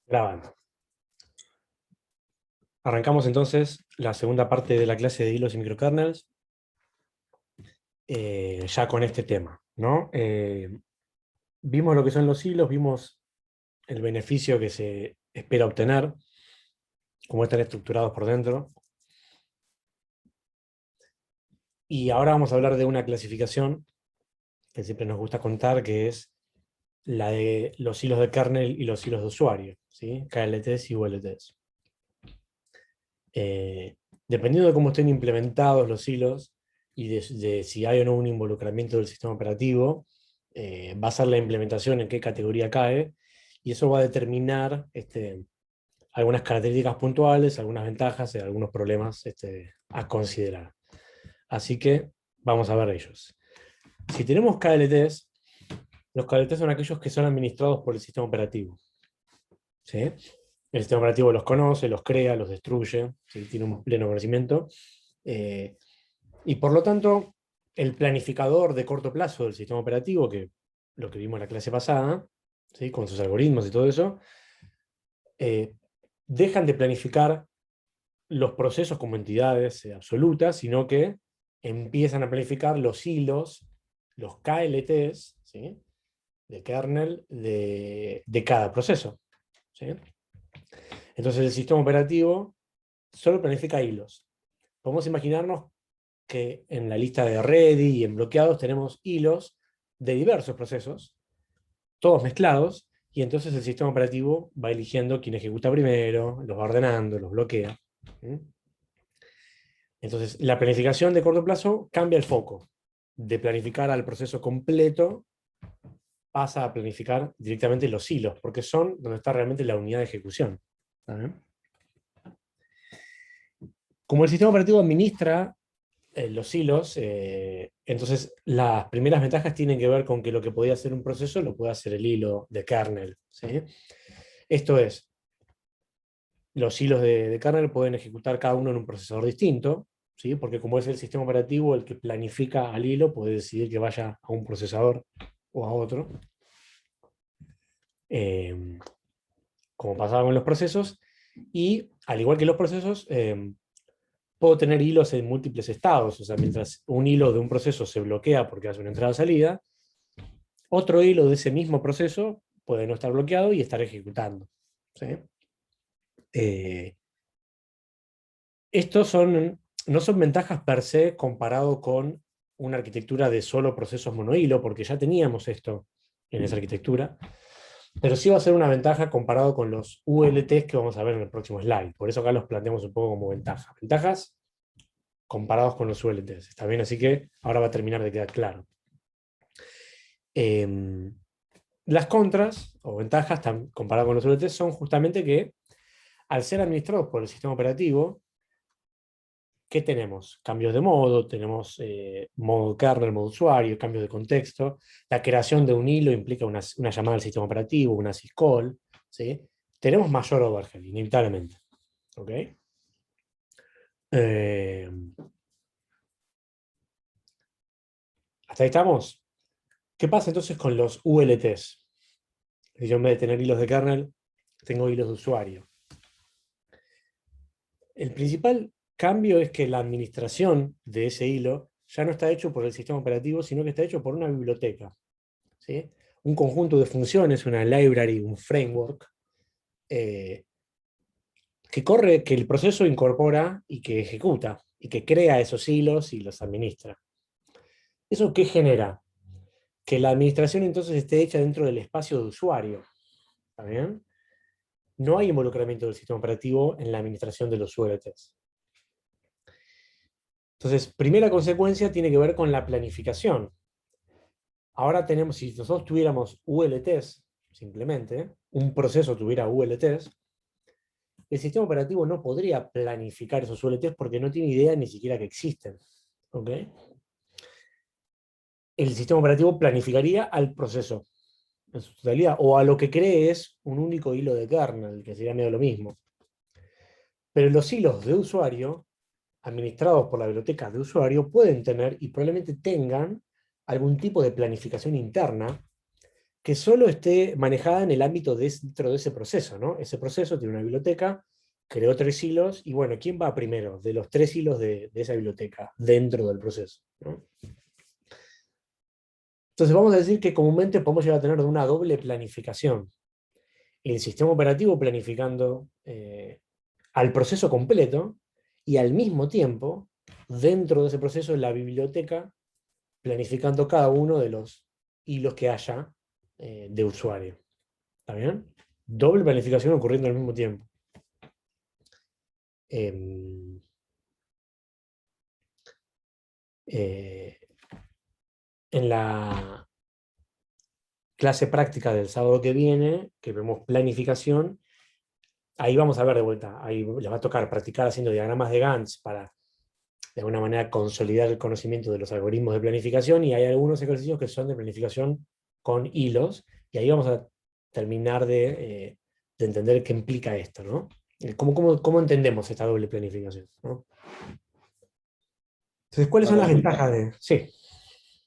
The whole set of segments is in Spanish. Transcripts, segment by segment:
Grabando. Arrancamos entonces la segunda parte de la clase de hilos y microkernels, ya con este tema, ¿no? Vimos lo que son los hilos, vimos el beneficio que se espera obtener, cómo están estructurados por dentro, y ahora vamos a hablar de una clasificación que siempre nos gusta contar, que es la de los hilos de kernel y los hilos de usuario, ¿sí? KLTs y ULTs. Dependiendo de cómo estén implementados los hilos y de si hay o no un involucramiento del sistema operativo, va a ser la implementación en qué categoría cae, y eso va a determinar algunas características puntuales, algunas ventajas y algunos problemas a considerar. Así que vamos a ver ellos. Si tenemos KLTs, los KLTs son aquellos que son administrados por el sistema operativo, ¿sí? El sistema operativo los conoce, los crea, los destruye, ¿sí? Tiene un pleno conocimiento. Y por lo tanto, el planificador de corto plazo del sistema operativo, que lo que vimos en la clase pasada, ¿sí? Con sus algoritmos y todo eso, dejan de planificar los procesos como entidades absolutas, sino que empiezan a planificar los hilos, los KLTs, ¿sí? De kernel de cada proceso, ¿sí? Entonces el sistema operativo solo planifica hilos. Podemos imaginarnos que en la lista de ready y en bloqueados tenemos hilos de diversos procesos, todos mezclados, y entonces el sistema operativo va eligiendo quién ejecuta primero, los va ordenando, los bloquea. Entonces, la planificación de corto plazo cambia el foco. De planificar al proceso completo, pasa a planificar directamente los hilos, porque son donde está realmente la unidad de ejecución. Como el sistema operativo administra los hilos, entonces las primeras ventajas tienen que ver con que lo que podía hacer un proceso lo puede hacer el hilo de kernel, ¿sí? Esto es, los hilos de kernel pueden ejecutar cada uno en un procesador distinto, ¿sí? Porque como es el sistema operativo el que planifica al hilo, puede decidir que vaya a un procesador o a otro, eh, como pasaba con los procesos, y al igual que los procesos, puedo tener hilos en múltiples estados, o sea, mientras un hilo de un proceso se bloquea porque hace una entrada-salida, otro hilo de ese mismo proceso puede no estar bloqueado y estar ejecutando, ¿sí? Eh, Estos no son ventajas per se comparado con una arquitectura de solo procesos monohilo, porque ya teníamos esto en esa arquitectura, pero sí va a ser una ventaja comparado con los ULTs que vamos a ver en el próximo slide. Por eso acá los planteamos un poco como ventajas. Ventajas comparados con los ULTs. ¿Está bien? Así que ahora va a terminar de quedar claro. Las contras o ventajas comparadas con los ULTs son justamente que al ser administrados por el sistema operativo, ¿qué tenemos? Cambios de modo, tenemos modo kernel, modo usuario, cambios de contexto. La creación de un hilo implica una llamada al sistema operativo, una syscall, ¿sí? Tenemos mayor overhead, inevitablemente. ¿Ok? Eh, ¿Hasta ahí estamos? ¿Qué pasa entonces con los ULTs? Si yo en vez de tener hilos de kernel, tengo hilos de usuario. El principal cambio es que la administración de ese hilo ya no está hecho por el sistema operativo, sino que está hecho por una biblioteca, ¿sí? Un conjunto de funciones, una library, un framework, eh, que el proceso incorpora y que ejecuta, y que crea esos hilos y los administra. ¿Eso qué genera? Que la administración entonces esté hecha dentro del espacio de usuario. ¿Está bien? No hay involucramiento del sistema operativo en la administración de los ULTs. Entonces, primera consecuencia tiene que ver con la planificación. Ahora tenemos, si nosotros tuviéramos ULTs, simplemente, un proceso tuviera ULTs, el sistema operativo no podría planificar esos ULTs porque no tiene idea ni siquiera que existen. ¿Ok? El sistema operativo planificaría al proceso en su totalidad, o a lo que cree es un único hilo de kernel, que sería medio lo mismo. Pero los hilos de usuario, administrados por la biblioteca de usuario, pueden tener y probablemente tengan algún tipo de planificación interna que solo esté manejada en el ámbito dentro de ese proceso, ¿no? Ese proceso tiene una biblioteca, creó 3 hilos, y bueno, ¿quién va primero de los 3 hilos de esa biblioteca dentro del proceso, ¿no? Entonces vamos a decir que comúnmente podemos llegar a tener una doble planificación. El sistema operativo planificando al proceso completo, y al mismo tiempo, dentro de ese proceso, la biblioteca planificando cada uno de los hilos que haya de usuario. ¿Está bien? Doble planificación ocurriendo al mismo tiempo. Eh, eh, en la clase práctica del sábado que viene, que vemos planificación, ahí vamos a ver de vuelta, ahí les va a tocar practicar haciendo diagramas de Gantt para, de alguna manera, consolidar el conocimiento de los algoritmos de planificación, y hay algunos ejercicios que son de planificación con hilos, y ahí vamos a terminar de entender qué implica esto, ¿no? ¿Cómo entendemos esta doble planificación, ¿no? Entonces, ¿cuáles Una son las consulta. ventajas de...? Sí,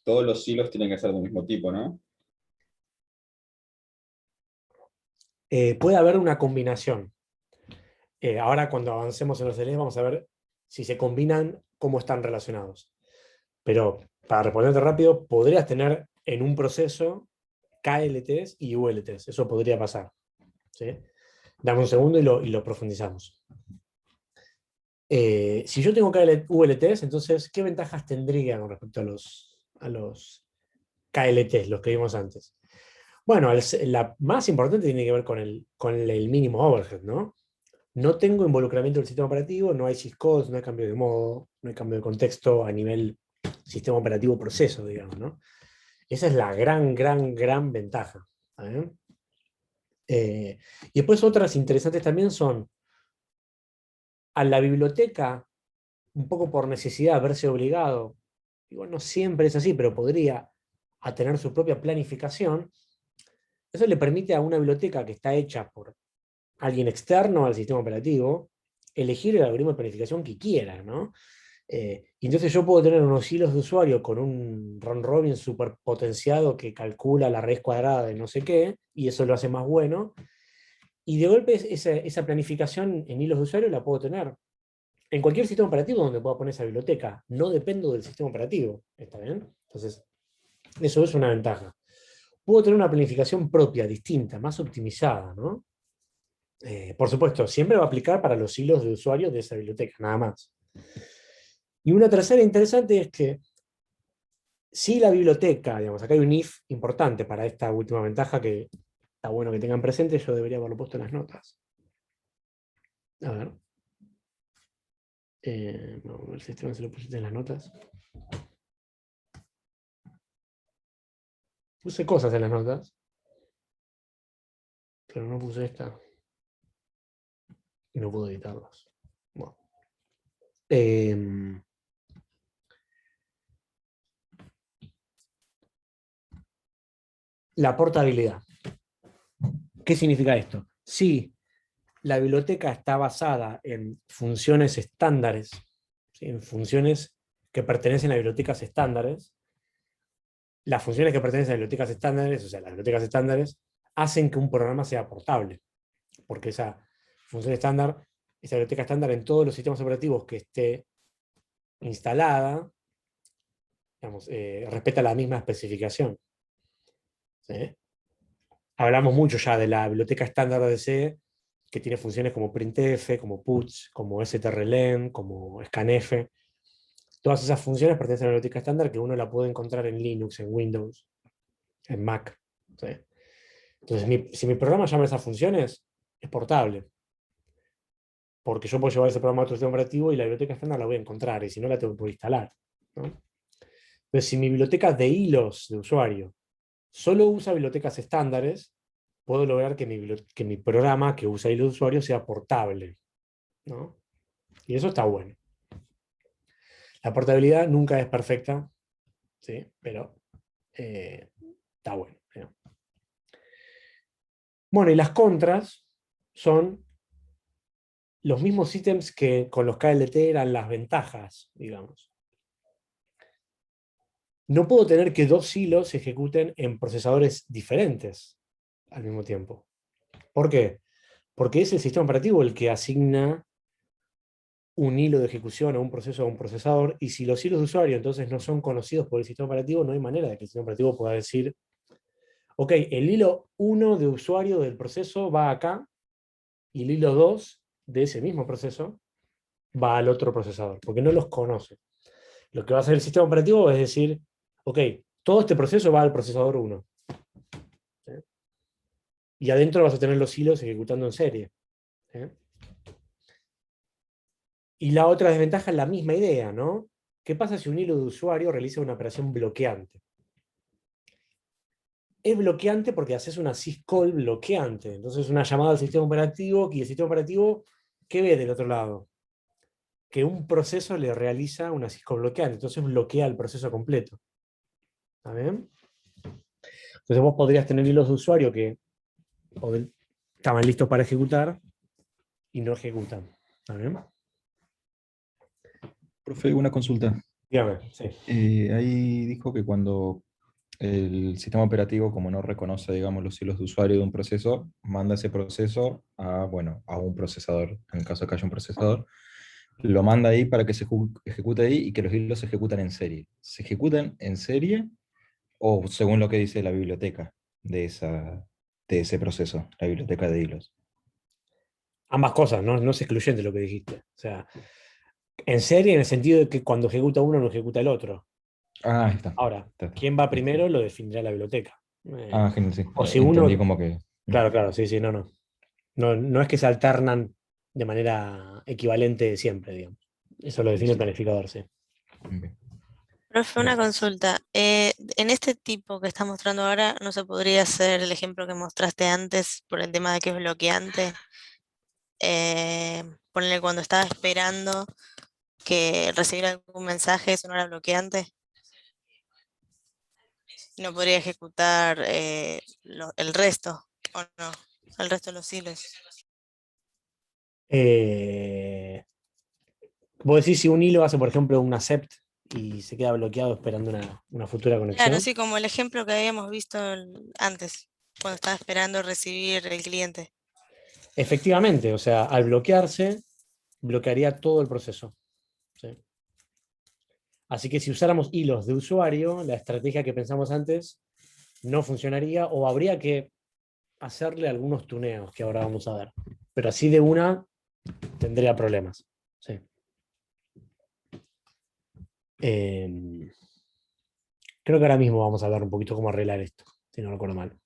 Todos los hilos tienen que ser del mismo tipo, ¿no? puede haber una combinación. Ahora, cuando avancemos en los LEs, vamos a ver si se combinan, cómo están relacionados. Pero, para responderte rápido, podrías tener en un proceso KLTs y ULTs. Eso podría pasar, ¿sí? Dame un segundo y lo profundizamos. Si yo tengo ULTs, entonces, ¿qué ventajas tendría con respecto a los KLTs, los que vimos antes? Bueno, la más importante tiene que ver con el mínimo overhead, ¿no? No tengo involucramiento del sistema operativo, no hay syscalls, no hay cambio de modo, no hay cambio de contexto a nivel sistema operativo proceso, digamos, ¿no? Esa es la gran, gran, gran ventaja. ¿Eh? Y después otras interesantes también son a la biblioteca, un poco por necesidad, verse obligado, igual no siempre es así, pero podría, a tener su propia planificación. Eso le permite a una biblioteca que está hecha por alguien externo al sistema operativo elegir el algoritmo de planificación que quiera, ¿no? Y entonces yo puedo tener unos hilos de usuario con un round robin super potenciado que calcula la raíz cuadrada de no sé qué, y eso lo hace más bueno. Y de golpe esa planificación en hilos de usuario la puedo tener en cualquier sistema operativo donde pueda poner esa biblioteca. No dependo del sistema operativo. ¿Está bien? Entonces, eso es una ventaja. Puedo tener una planificación propia, distinta, más optimizada, ¿no? Por supuesto, siempre va a aplicar para los hilos de usuario de esa biblioteca, nada más. Y una tercera interesante es que si la biblioteca, digamos, acá hay un if importante para esta última ventaja que está bueno que tengan presente, yo debería haberlo puesto en las notas. A ver. No, el sistema se lo pusiste en las notas. Puse cosas en las notas, pero no puse esta y no puedo editarlas. Bueno. Eh, la portabilidad. ¿Qué significa esto? Si la biblioteca está basada en funciones estándares, ¿sí? En funciones que pertenecen a bibliotecas estándares, las funciones que pertenecen a bibliotecas estándares, o sea, las bibliotecas estándares, hacen que un programa sea portable, porque esa función estándar, esa biblioteca estándar en todos los sistemas operativos que esté instalada, digamos, respeta la misma especificación. ¿Sí? Hablamos mucho ya de la biblioteca estándar de C, que tiene funciones como printf, como puts, como strlen, como scanf. Todas esas funciones pertenecen a la biblioteca estándar que uno la puede encontrar en Linux, en Windows, en Mac. ¿Sí? Entonces, si mi programa llama a esas funciones, es portable, porque yo puedo llevar ese programa a otro sistema operativo y la biblioteca estándar la voy a encontrar, y si no, la tengo que instalar, ¿no? Entonces, si mi biblioteca de hilos de usuario solo usa bibliotecas estándares, puedo lograr que mi programa que usa hilos de usuario sea portable, ¿no? Y eso está bueno. La portabilidad nunca es perfecta, ¿sí? Pero está bueno, ¿no? Bueno, y las contras son los mismos ítems que con los KLT eran las ventajas, digamos. no puedo tener que dos hilos se ejecuten en procesadores diferentes al mismo tiempo. ¿Por qué? Porque es el sistema operativo el que asigna un hilo de ejecución a un proceso a un procesador, y si los hilos de usuario entonces no son conocidos por el sistema operativo, no hay manera de que el sistema operativo pueda decir, ok, el hilo 1 de usuario del proceso va acá, y el hilo 2 de ese mismo proceso va al otro procesador, porque no los conoce. Lo que va a hacer el sistema operativo es decir, ok, todo este proceso va al procesador 1. ¿Sí? Y adentro vas a tener los hilos ejecutando en serie. ¿Sí? Y la otra desventaja es la misma idea, ¿no? ¿Qué pasa si un hilo de usuario realiza una operación bloqueante? Es bloqueante porque haces una syscall bloqueante. Entonces, una llamada al sistema operativo, y el sistema operativo, ¿qué ve del otro lado? Que un proceso le realiza una syscall bloqueante. Entonces, bloquea el proceso completo. ¿Está bien? Entonces, vos podrías tener hilos de usuario que estaban listos para ejecutar y no ejecutan. ¿Está bien? Profe, una consulta. Dígame, sí. Ahí dijo que cuando el sistema operativo, como no reconoce, digamos, los hilos de usuario de un proceso, manda ese proceso a, bueno, a un procesador, en el caso de que haya un procesador, lo manda ahí para que se ejecute ahí y que los hilos se ejecutan en serie. ¿Se ejecutan en serie o según lo que dice la biblioteca de ese proceso, la biblioteca de hilos? Ambas cosas, no es excluyente lo que dijiste. O sea, en serie en el sentido de que cuando ejecuta uno no ejecuta el otro. Ah, ahí está. Ahora, Está. quién va Listo. primero lo definirá la biblioteca. Ah, genial, sí. O si Entendí uno, como que... claro, claro, sí, sí, no. No es que se alternan de manera equivalente siempre, digamos. Eso lo define el Listo. planificador, sí. Bien. Profe, una consulta. En este tipo que está mostrando ahora, ¿no se podría hacer el ejemplo que mostraste antes por el tema de que es bloqueante? Ponerle cuando estaba esperando que recibiera algún mensaje, eso no era bloqueante. No podría ejecutar el resto, ¿o no? El resto de los hilos. Eh, Vos decís si un hilo hace, por ejemplo, un accept y se queda bloqueado esperando una futura Claro, conexión. sí, como el ejemplo que habíamos visto antes, cuando estaba esperando recibir el cliente. Efectivamente, o sea, al bloquearse, bloquearía todo el proceso. ¿Sí? Así que si usáramos hilos de usuario, la estrategia que pensamos antes no funcionaría, o habría que hacerle algunos tuneos que ahora vamos a ver. Pero así de una tendría problemas. Sí. Creo que ahora mismo vamos a ver un poquito cómo arreglar esto, si no recuerdo mal.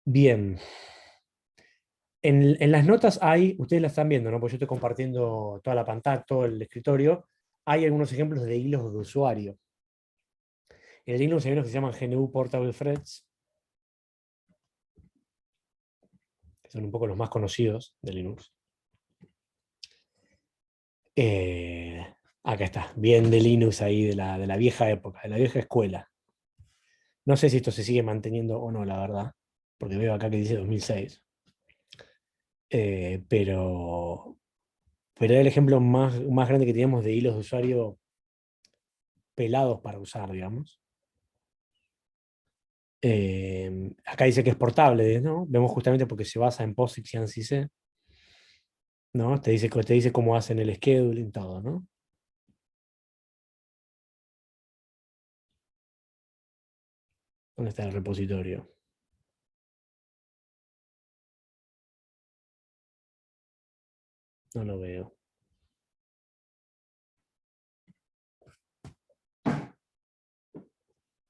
Bien. En las notas hay, ustedes la están viendo, ¿no? Porque yo estoy compartiendo toda la pantalla, todo el escritorio. Hay algunos ejemplos de hilos de usuario. En el Linux hay unos que se llaman GNU Portable Threads, que son un poco los más conocidos de Linux. Acá está, bien de Linux ahí, de la vieja época, de la vieja escuela. No sé si esto se sigue manteniendo o no, la verdad, porque veo acá que dice 2006. Pero era el ejemplo más grande que teníamos de hilos de usuario pelados para usar, digamos. Acá dice que es portable, ¿no? Vemos justamente porque se basa en POSIX y ANSI-C, ¿no? Te dice cómo hacen el scheduling, todo, ¿no? ¿Dónde está el repositorio? No lo veo.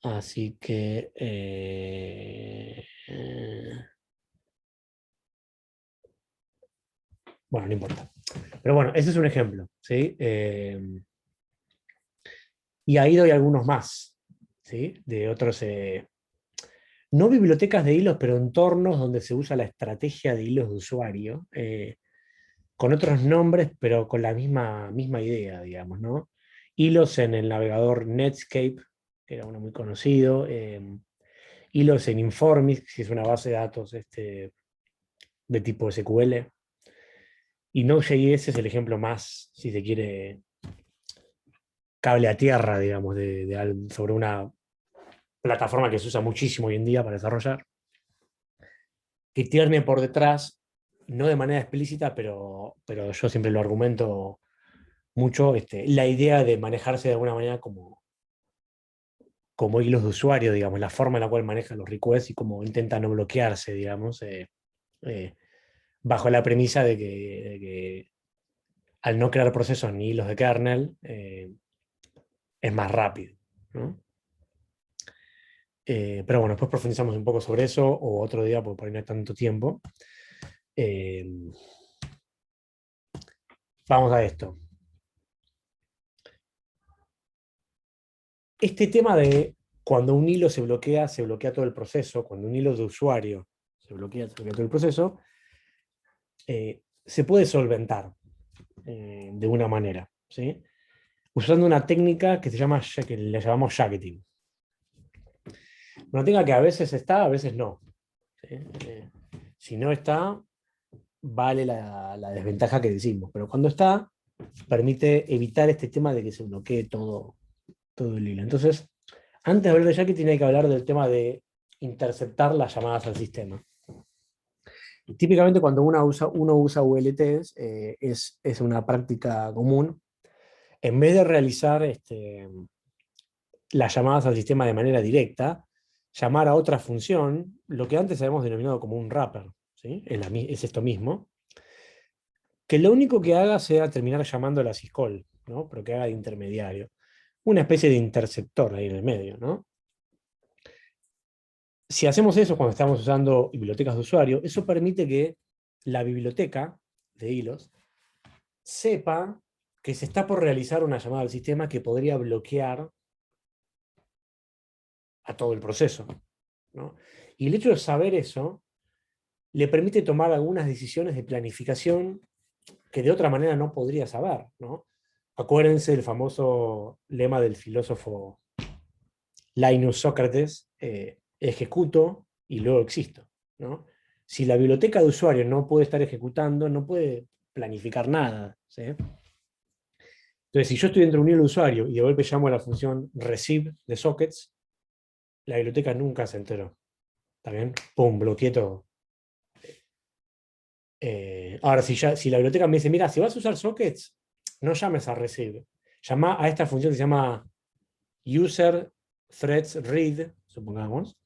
Así que... bueno, no importa. Pero bueno, ese es un ejemplo, ¿sí? Y ahí doy algunos más, ¿sí? De otros... no bibliotecas de hilos, pero entornos donde se usa la estrategia de hilos de usuario, con otros nombres, pero con la misma idea, digamos, ¿no? Hilos en el navegador Netscape, que era uno muy conocido, hilos en Informix, que es una base de datos de tipo SQL, y Node.js es el ejemplo más, si se quiere, cable a tierra, digamos, sobre una plataforma que se usa muchísimo hoy en día para desarrollar, que tiene por detrás, no de manera explícita, pero yo siempre lo argumento mucho, la idea de manejarse de alguna manera como hilos de usuario, digamos, la forma en la cual manejan los requests y cómo intenta no bloquearse, digamos, eh, bajo la premisa de que al no crear procesos ni hilos de kernel, es más rápido, ¿no? Pero bueno, después profundizamos un poco sobre eso, o otro día, porque por ahí no hay tanto tiempo. Eh, Vamos a esto. Este tema de cuando un hilo se bloquea todo el proceso, cuando un hilo de usuario se bloquea todo el proceso, se puede solventar de una manera, ¿sí? Usando una técnica que que le llamamos jacketing. Una técnica que a veces está, a veces no, ¿sí? Si no está, vale la desventaja que decimos, pero cuando está, permite evitar este tema de que se bloquee todo el hilo. Entonces, antes de hablar de jacketing hay que hablar del tema de interceptar las llamadas al sistema. Típicamente cuando uno usa ULTs, es una práctica común. En vez de realizar las llamadas al sistema de manera directa, llamar a otra función, lo que antes habíamos denominado como un wrapper, ¿sí? Es esto mismo, que lo único que haga sea terminar llamando a la syscall, ¿no? Pero que haga de intermediario. Una especie de interceptor ahí en el medio, ¿no? Si hacemos eso cuando estamos usando bibliotecas de usuario, eso permite que la biblioteca de hilos sepa que se está por realizar una llamada al sistema que podría bloquear a todo el proceso, ¿no? Y el hecho de saber eso le permite tomar algunas decisiones de planificación que de otra manera no podría saber, ¿no? Acuérdense del famoso lema del filósofo Linus Sócrates, ejecuto y luego existo, ¿no? Si la biblioteca de usuario no puede estar ejecutando, no puede planificar nada, ¿sí? Entonces, si yo estoy dentro de un hilo de usuario y de golpe llamo a la función receive de sockets, la biblioteca nunca se enteró. ¿Está bien? Pum, bloqueé todo. Ahora, si la biblioteca me dice, mira, si vas a usar sockets, no llames a receive. Llama a esta función que se llama user threads read, supongamos.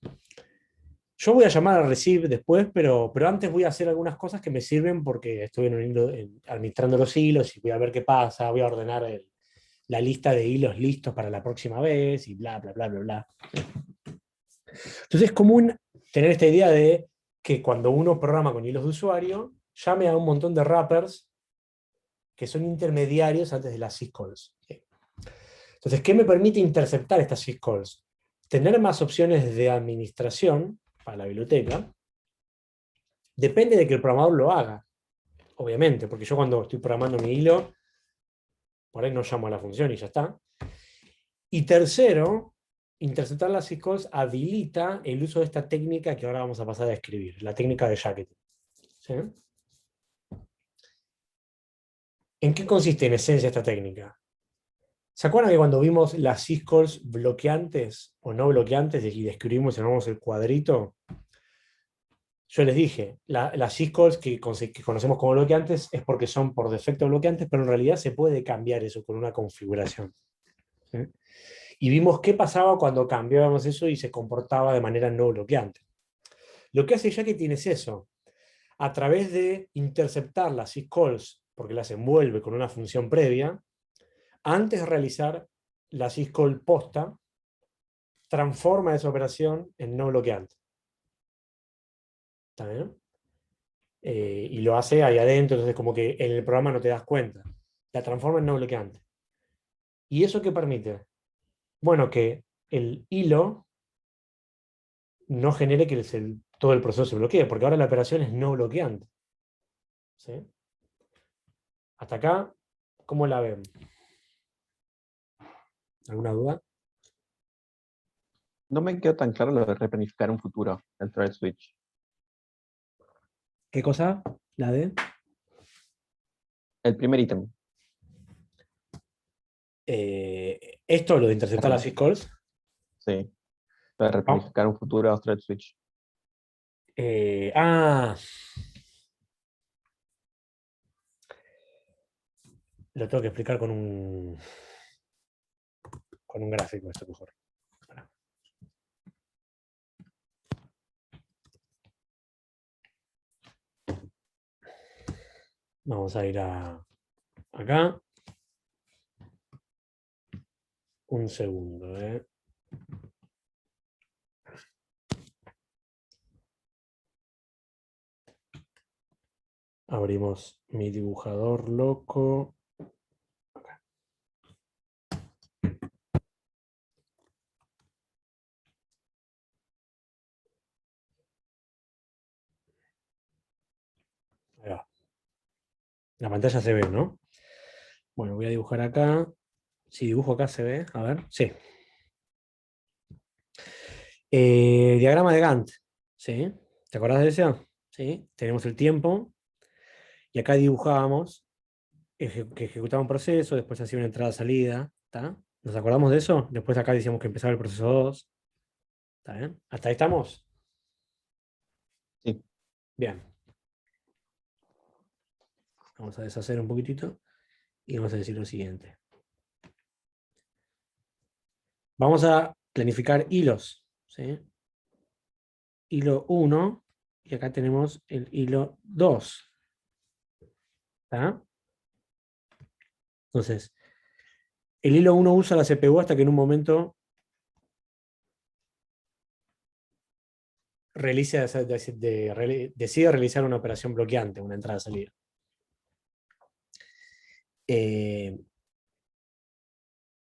Yo voy a llamar a receive después, pero antes voy a hacer algunas cosas que me sirven porque estoy en un hilo, administrando los hilos y voy a ver qué pasa, voy a ordenar la lista de hilos listos para la próxima vez y bla, bla, bla, bla, bla. Entonces es común tener esta idea de que cuando uno programa con hilos de usuario, llame a un montón de wrappers que son intermediarios antes de las syscalls. Entonces, ¿qué me permite interceptar estas syscalls? Tener más opciones de administración para la biblioteca. Depende de que el programador lo haga, obviamente, porque yo cuando estoy programando mi hilo, por ahí no llamo a la función y ya está. Y tercero, interceptar las syscalls habilita el uso de esta técnica que ahora vamos a pasar a describir, la técnica de jacketing. ¿Sí? ¿En qué consiste en esencia esta técnica? ¿Se acuerdan que cuando vimos las syscalls bloqueantes o no bloqueantes y describimos y llamamos el cuadrito? Yo les dije, las syscalls que conocemos como bloqueantes es porque son por defecto bloqueantes, pero en realidad se puede cambiar eso con una configuración. ¿Sí? Y vimos qué pasaba cuando cambiábamos eso y se comportaba de manera no bloqueante. Lo que hace Jacketing es eso. A través de interceptar las syscalls, porque las envuelve con una función previa, antes de realizar la syscall posta, transforma esa operación en no bloqueante. ¿Está bien? Y lo hace ahí adentro, entonces como que en el programa no te das cuenta. La transforma en no bloqueante. ¿Y eso qué permite? Bueno, que el hilo no genere que todo el proceso se bloquee, porque ahora la operación es no bloqueante. ¿Sí? Hasta acá, ¿cómo la ven? ¿Alguna duda? No me quedó tan claro lo de replanificar un futuro, el thread switch. ¿Qué cosa? ¿La de? El primer ítem. Esto, lo de interceptar las syscalls. Sí. Para replanificar un futuro thread switch. Lo tengo que explicar con un gráfico, esto mejor. Pará. Vamos a ir acá. Un segundo, Abrimos mi dibujador loco. Acá. Ahí va. La pantalla se ve, ¿no? Bueno, voy a dibujar acá. Si dibujo acá se ve, a ver, sí. Diagrama de Gantt, ¿sí? ¿Te acordás de ese? ¿Sí? Tenemos el tiempo y acá dibujábamos que ejecutaba un proceso, después hacía una entrada-salida, ¿está? ¿Nos acordamos de eso? Después acá decíamos que empezaba el proceso 2, ¿está bien? ¿Hasta ahí estamos? Sí. Bien. Vamos a deshacer un poquitito y vamos a decir lo siguiente. Vamos a planificar hilos, ¿sí? Hilo 1 y acá tenemos el hilo 2. ¿Está? Entonces, el hilo 1 usa la CPU hasta que en un momento decide realizar una operación bloqueante, una entrada-salida.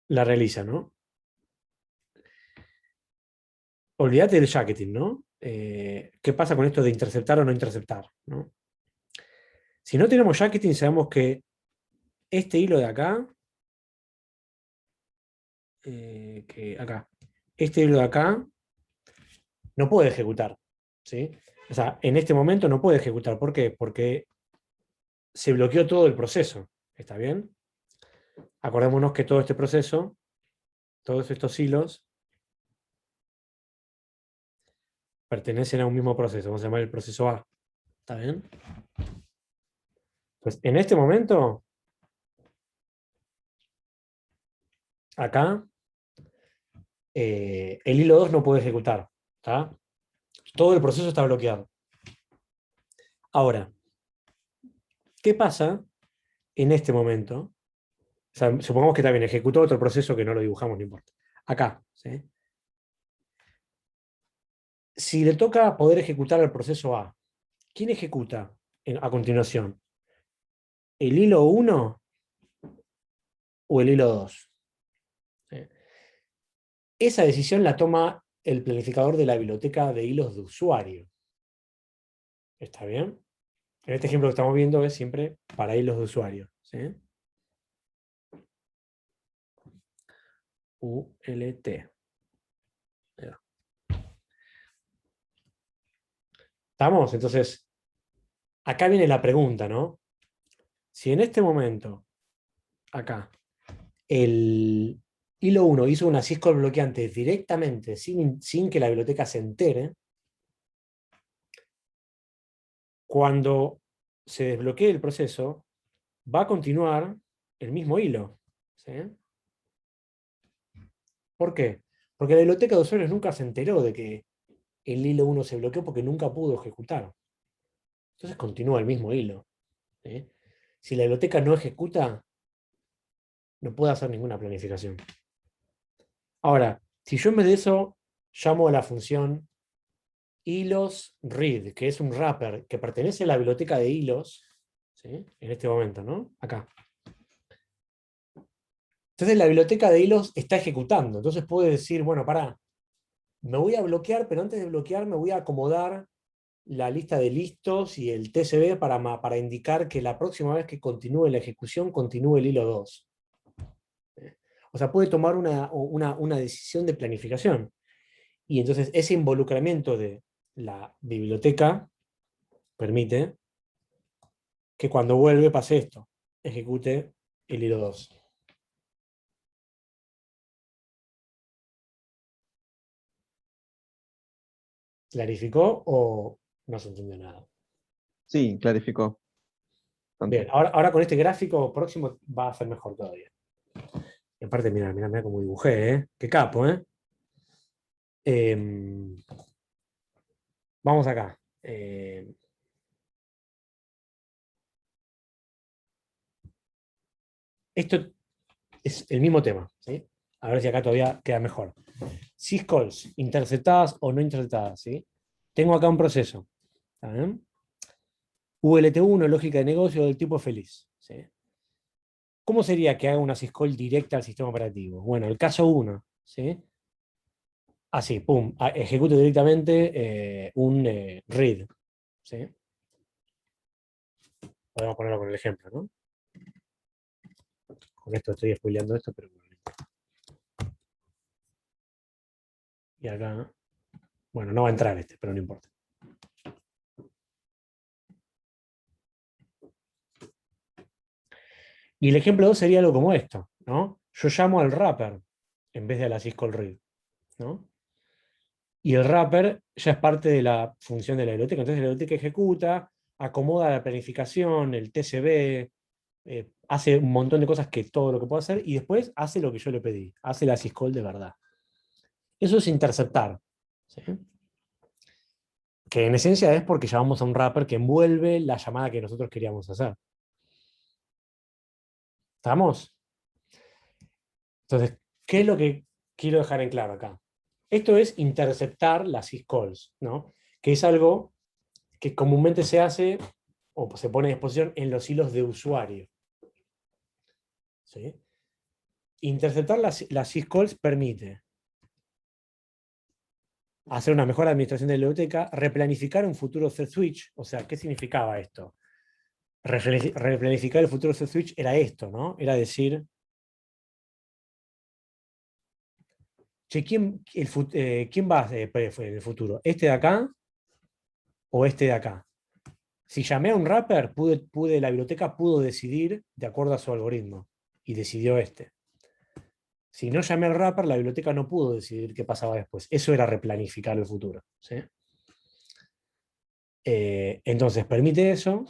La realiza, ¿no? Olvídate del jacketing, ¿no? ¿Qué pasa con esto de interceptar o no interceptar? ¿No? Si no tenemos jacketing, sabemos que este hilo de acá, este hilo de acá, no puede ejecutar, ¿sí? O sea, en este momento no puede ejecutar. ¿Por qué? Porque se bloqueó todo el proceso. ¿Está bien? Acordémonos que todo este proceso, todos estos hilos, pertenecen a un mismo proceso. Vamos a llamar el proceso A. ¿Está bien? Pues en este momento, acá, el hilo 2 no puede ejecutar. ¿Está? Todo el proceso está bloqueado. Ahora, ¿qué pasa en este momento? O sea, supongamos que también ejecutó otro proceso que no lo dibujamos, no importa. Acá, ¿sí? Si le toca poder ejecutar el proceso A, ¿quién ejecuta a continuación? ¿El hilo 1 o el hilo 2? ¿Sí? Esa decisión la toma el planificador de la biblioteca de hilos de usuario. ¿Está bien? En este ejemplo que estamos viendo es siempre para hilos de usuario. ¿Sí? ULT. ¿Estamos? Entonces, acá viene la pregunta, ¿no? Si en este momento, acá, el hilo 1 hizo una syscall bloqueante directamente, sin que la biblioteca se entere, cuando se desbloquee el proceso, va a continuar el mismo hilo. ¿Sí? ¿Por qué? Porque la biblioteca de usuarios nunca se enteró de que el hilo 1 se bloqueó porque nunca pudo ejecutar. Entonces continúa el mismo hilo. ¿Sí? Si la biblioteca no ejecuta, no puede hacer ninguna planificación. Ahora, si yo en vez de eso llamo a la función hilos read, que es un wrapper que pertenece a la biblioteca de hilos, ¿sí? En este momento, ¿no? Acá. Entonces la biblioteca de hilos está ejecutando. Entonces puede decir, bueno, pará, me voy a bloquear, pero antes de bloquear me voy a acomodar la lista de listos y el TCB para indicar que la próxima vez que continúe la ejecución, continúe el hilo 2. O sea, puede tomar una decisión de planificación. Y entonces ese involucramiento de la biblioteca permite que cuando vuelve pase esto, ejecute el hilo 2. ¿Clarificó o no se entendió nada? Sí, clarificó. Bien, ahora con este gráfico próximo va a ser mejor todavía. Y aparte, mira cómo dibujé, ¿eh? Qué capo, ¿eh? Vamos acá. Esto es el mismo tema, ¿sí? A ver si acá todavía queda mejor. Syscalls, interceptadas o no interceptadas, ¿sí? Tengo acá un proceso. ¿Está bien? ULT1, lógica de negocio del tipo feliz, ¿sí? ¿Cómo sería que haga una syscall directa al sistema operativo? Bueno, el caso 1, ¿sí? Así, pum, ejecuto directamente un read, ¿sí? Podemos ponerlo con el ejemplo, ¿no? Con esto estoy spoileando esto, pero bueno. Y acá, bueno, no va a entrar este, pero no importa. Y el ejemplo 2 sería algo como esto, ¿no? Yo llamo al wrapper en vez de a la syscall read, ¿no? Y el wrapper ya es parte de la función de la biblioteca. Entonces la biblioteca ejecuta, acomoda la planificación, el TCB, hace un montón de cosas que todo lo que puede hacer y después hace lo que yo le pedí, hace la syscall de verdad. Eso es interceptar, ¿sí? Que en esencia es porque llamamos a un wrapper que envuelve la llamada que nosotros queríamos hacer. ¿Estamos? Entonces, ¿qué es lo que quiero dejar en claro acá? Esto es interceptar las syscalls, ¿no? Que es algo que comúnmente se hace o se pone a disposición en los hilos de usuario. ¿Sí? Interceptar las syscalls permite hacer una mejor administración de la biblioteca, replanificar un futuro thread switch. O sea, ¿qué significaba esto? Replanificar el futuro thread switch era esto, ¿no? Era decir, che, ¿quién va en el futuro? ¿Este de acá o este de acá? Si llamé a un wrapper, la biblioteca pudo decidir de acuerdo a su algoritmo y decidió este. Si no llamé al wrapper, la biblioteca no pudo decidir qué pasaba después. Eso era replanificar el futuro, ¿sí? Entonces, permite eso.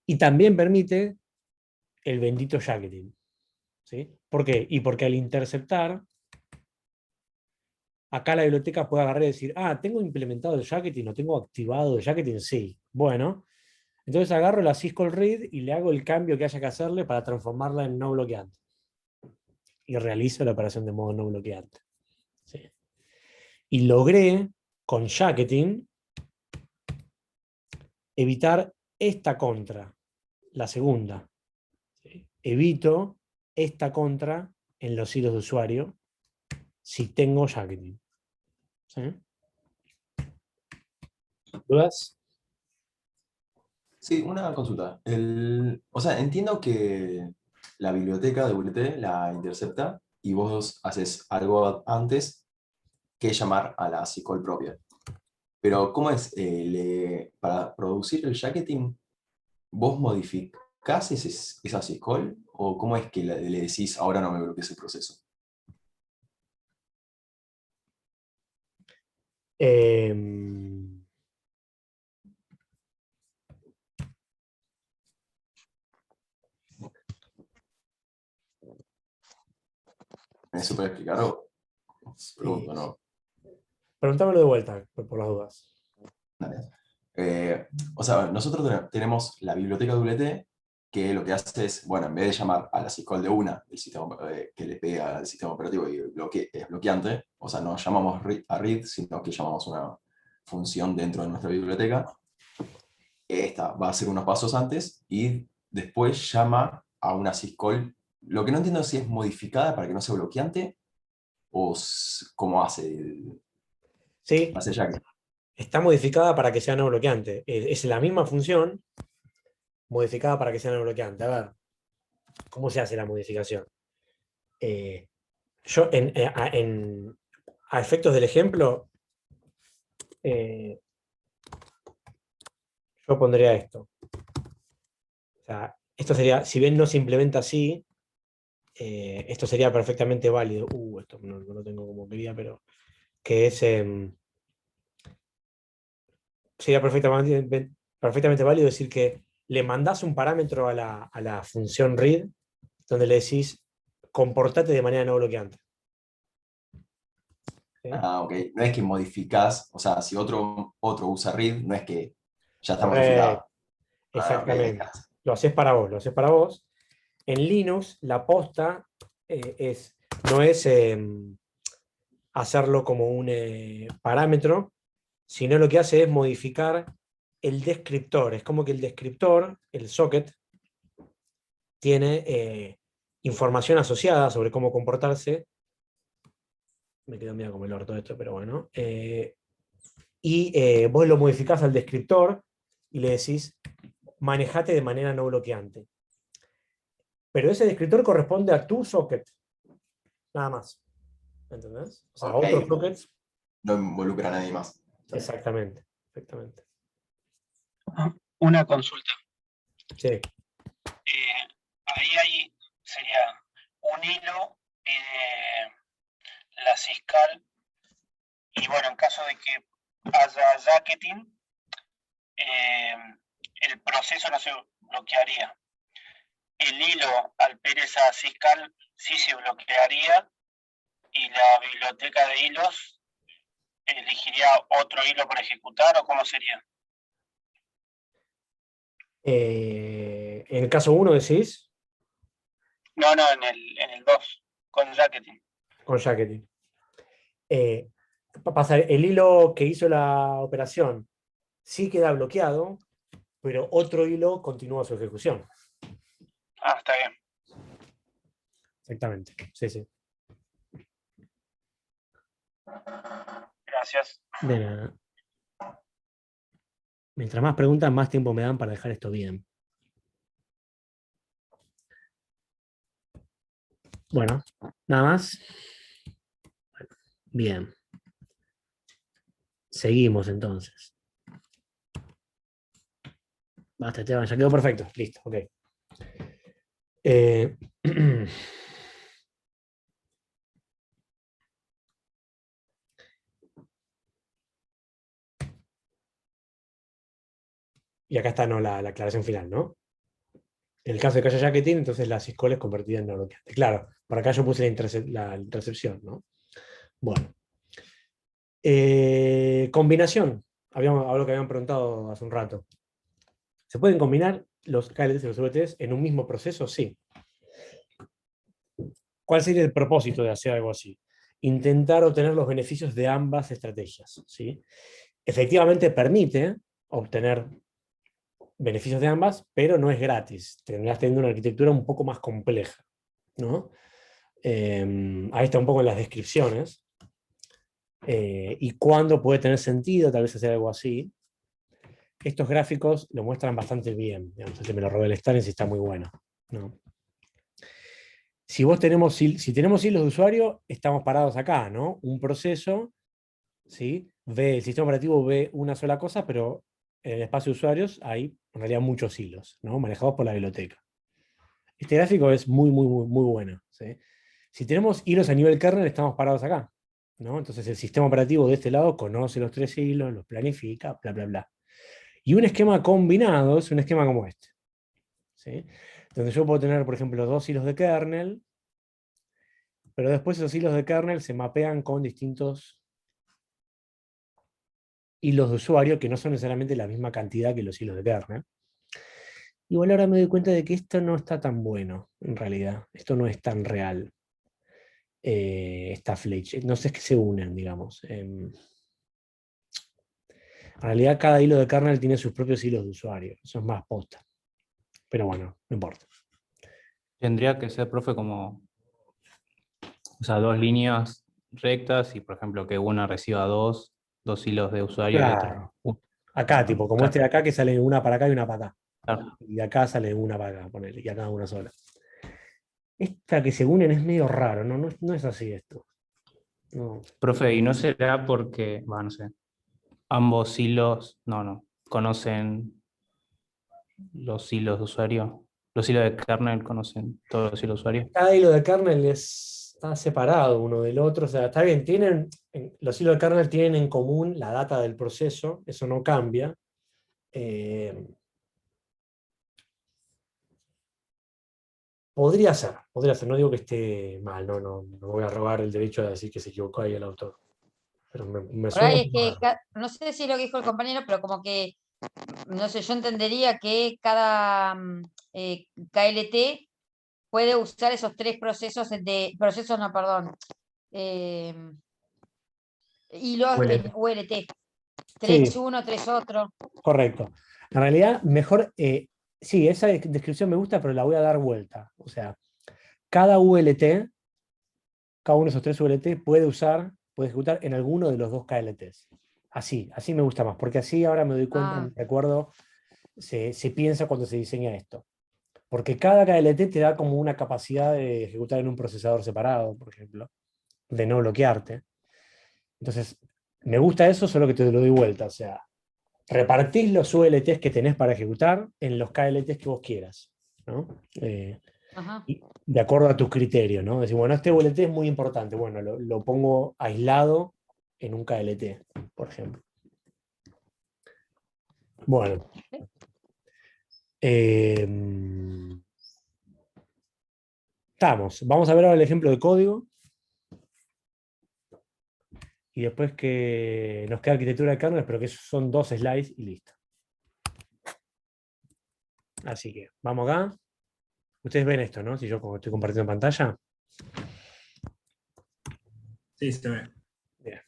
Y también permite el bendito jacketing, ¿sí? ¿Por qué? Y porque al interceptar, acá la biblioteca puede agarrar y decir, tengo implementado el jacketing o tengo activado el jacketing, sí. Bueno, entonces agarro la syscall read y le hago el cambio que haya que hacerle para transformarla en no bloqueante. Y realizo la operación de modo no bloqueante. ¿Sí? Y logré, con jacketing, evitar esta contra, la segunda. ¿Sí? Evito esta contra en los hilos de usuario si tengo jacketing. ¿Sí? ¿Dudas? Sí, una consulta. O sea, entiendo que la biblioteca de WT la intercepta y vos haces algo antes que llamar a la syscall propia. Pero ¿cómo es? Para producir el jacketing, ¿vos modificás esa syscall? ¿O cómo es que le decís, ahora no me bloquees el proceso? Em, ¿Eso puede explicar o pregunto, sí. no? Preguntámelo de vuelta, por las dudas. O sea, nosotros tenemos la biblioteca WT que lo que hace es, bueno, en vez de llamar a la syscall de una del sistema, que le pega al sistema operativo y es bloqueante, o sea, no llamamos a read, sino que llamamos una función dentro de nuestra biblioteca. Esta va a hacer unos pasos antes y después llama a una syscall. Lo que no entiendo es si es modificada para que no sea bloqueante o cómo Sí, hace Jack. está modificada para que sea no bloqueante. Es la misma función modificada para que sea no bloqueante. A ver, ¿cómo se hace la modificación? Yo, a efectos del ejemplo, eh, yo pondría esto. O sea, esto sería, si bien no se implementa así, esto sería perfectamente válido. Esto no lo tengo como quería, pero que es, sería perfectamente válido decir que le mandás un parámetro a la función read donde le decís comportate de manera no bloqueante. ¿Sí? Ah, ok. No es que modificás, o sea, si otro usa read, no es que ya está Correcto, modificado. Ah, ok, exactamente. Lo haces para vos, lo haces para vos. En Linux, la posta no es hacerlo como un parámetro, sino lo que hace es modificar el descriptor. Es como que el descriptor, el socket, tiene información asociada sobre cómo comportarse. Me quedó medio como el orto esto, pero bueno. Y vos lo modificás al descriptor y le decís, manejate de manera no bloqueante. Pero ese descriptor corresponde a tu socket, nada más. ¿Entendés? O sea, ok. otros sockets. No involucra a nadie más. Exactamente, exactamente. Una consulta. Sí. Ahí sería un hilo la Siscal, y bueno, en caso de que haya jacketing, el proceso no se bloquearía. El hilo al pedir esa Siscal sí se bloquearía, y la biblioteca de hilos elegiría otro hilo para ejecutar, ¿o cómo sería? En el caso 1 decís, No, en el 2, con jacketing. con jacketing. Pasa, el hilo que hizo la operación sí queda bloqueado, pero otro hilo continúa su ejecución. Ah, está bien. Exactamente. Sí, sí. Gracias. De nada. Mientras más preguntas, más tiempo me dan para dejar esto bien. Bueno, nada más. Bien. Seguimos entonces. Basta, Esteban, ya quedó perfecto. Listo, ok. Y acá está la aclaración final, ¿no? En el caso de que haya jacketing, entonces la syscall es convertida en no bloqueante. Claro, por acá yo puse la intercepción, ¿no? Bueno. Combinación. Algo que habían preguntado hace un rato. ¿Se pueden combinar los KLTs y los VTs en un mismo proceso? Sí. ¿Cuál sería el propósito de hacer algo así? Intentar obtener los beneficios de ambas estrategias, ¿sí? Efectivamente permite obtener beneficios de ambas, pero no es gratis. Tendrás teniendo una arquitectura un poco más compleja, ¿no? Ahí está un poco en las descripciones. Y cuándo puede tener sentido tal vez hacer algo así. Estos gráficos lo muestran bastante bien. Digamos, este me lo robé el Stalin y está muy bueno, ¿no? Si tenemos hilos de usuario, estamos parados acá, ¿no? Un proceso, ¿sí? El sistema operativo ve una sola cosa, pero en el espacio de usuarios hay en realidad muchos hilos, ¿no? Manejados por la biblioteca. Este gráfico es muy, muy, muy, muy bueno, ¿sí? Si tenemos hilos a nivel kernel, estamos parados acá, ¿no? Entonces el sistema operativo de este lado conoce los 3 hilos, los planifica, bla, bla, bla. Y un esquema combinado es un esquema como este, ¿sí? Donde yo puedo tener, por ejemplo, 2 hilos de kernel, pero después esos hilos de kernel se mapean con distintos hilos de usuario que no son necesariamente la misma cantidad que los hilos de kernel. Igual ahora me doy cuenta de que esto no está tan bueno, en realidad. Esto no es tan real. Esta flecha. No sé, es que se unen, digamos. En realidad cada hilo de kernel tiene sus propios hilos de usuario. Eso es más posta. Pero bueno, no importa. Tendría que ser, profe, como, o sea, dos líneas rectas y, por ejemplo, que una reciba dos hilos de usuario y otra. Claro. Acá, tipo, como este de acá, que sale una para acá y una para acá. Claro. Y de acá sale una para acá, ponele, y acá una sola. Esta que se unen es medio raro, ¿no? No es así esto. No. Profe, ¿y no será porque, bueno, no sé, ambos hilos, no, conocen los hilos de usuario? los hilos de kernel conocen todos los hilos usuarios. Cada hilo de kernel está separado uno del otro, o sea, está bien, los hilos de kernel tienen en común la data del proceso, eso no cambia. Podría ser, no digo que esté mal, no voy a robar el derecho de decir que se equivocó ahí el autor. Pero me Por suena ahí un es poco que, raro. no sé si es lo que dijo el compañero, pero como que, no sé, yo entendería que cada KLT puede usar esos tres procesos no, perdón, hilos ULT. en ULT. Sí, 3 uno, 3 otro. correcto. En realidad, mejor, sí, esa descripción me gusta, pero la voy a dar vuelta. O sea, cada ULT, cada uno de esos tres ULT puede ejecutar en alguno de los dos KLTs. Así me gusta más, porque así ahora me doy cuenta, me recuerdo, se piensa cuando se diseña esto. Porque cada KLT te da como una capacidad de ejecutar en un procesador separado, por ejemplo, de no bloquearte. Entonces, me gusta eso, solo que te lo doy vuelta. O sea, repartís los ULTs que tenés para ejecutar en los KLTs que vos quieras, ¿no? Ajá. De acuerdo a tus criterios, ¿no? Decir, bueno, este ULT es muy importante, bueno, lo pongo aislado en un KLT, por ejemplo. Bueno. Vamos a ver ahora el ejemplo de código. Y después que nos queda arquitectura de kernel, pero que son 2 slides y listo. Así que, vamos acá. Ustedes ven esto, ¿no? Si yo estoy compartiendo pantalla. Sí, se ve. Bien.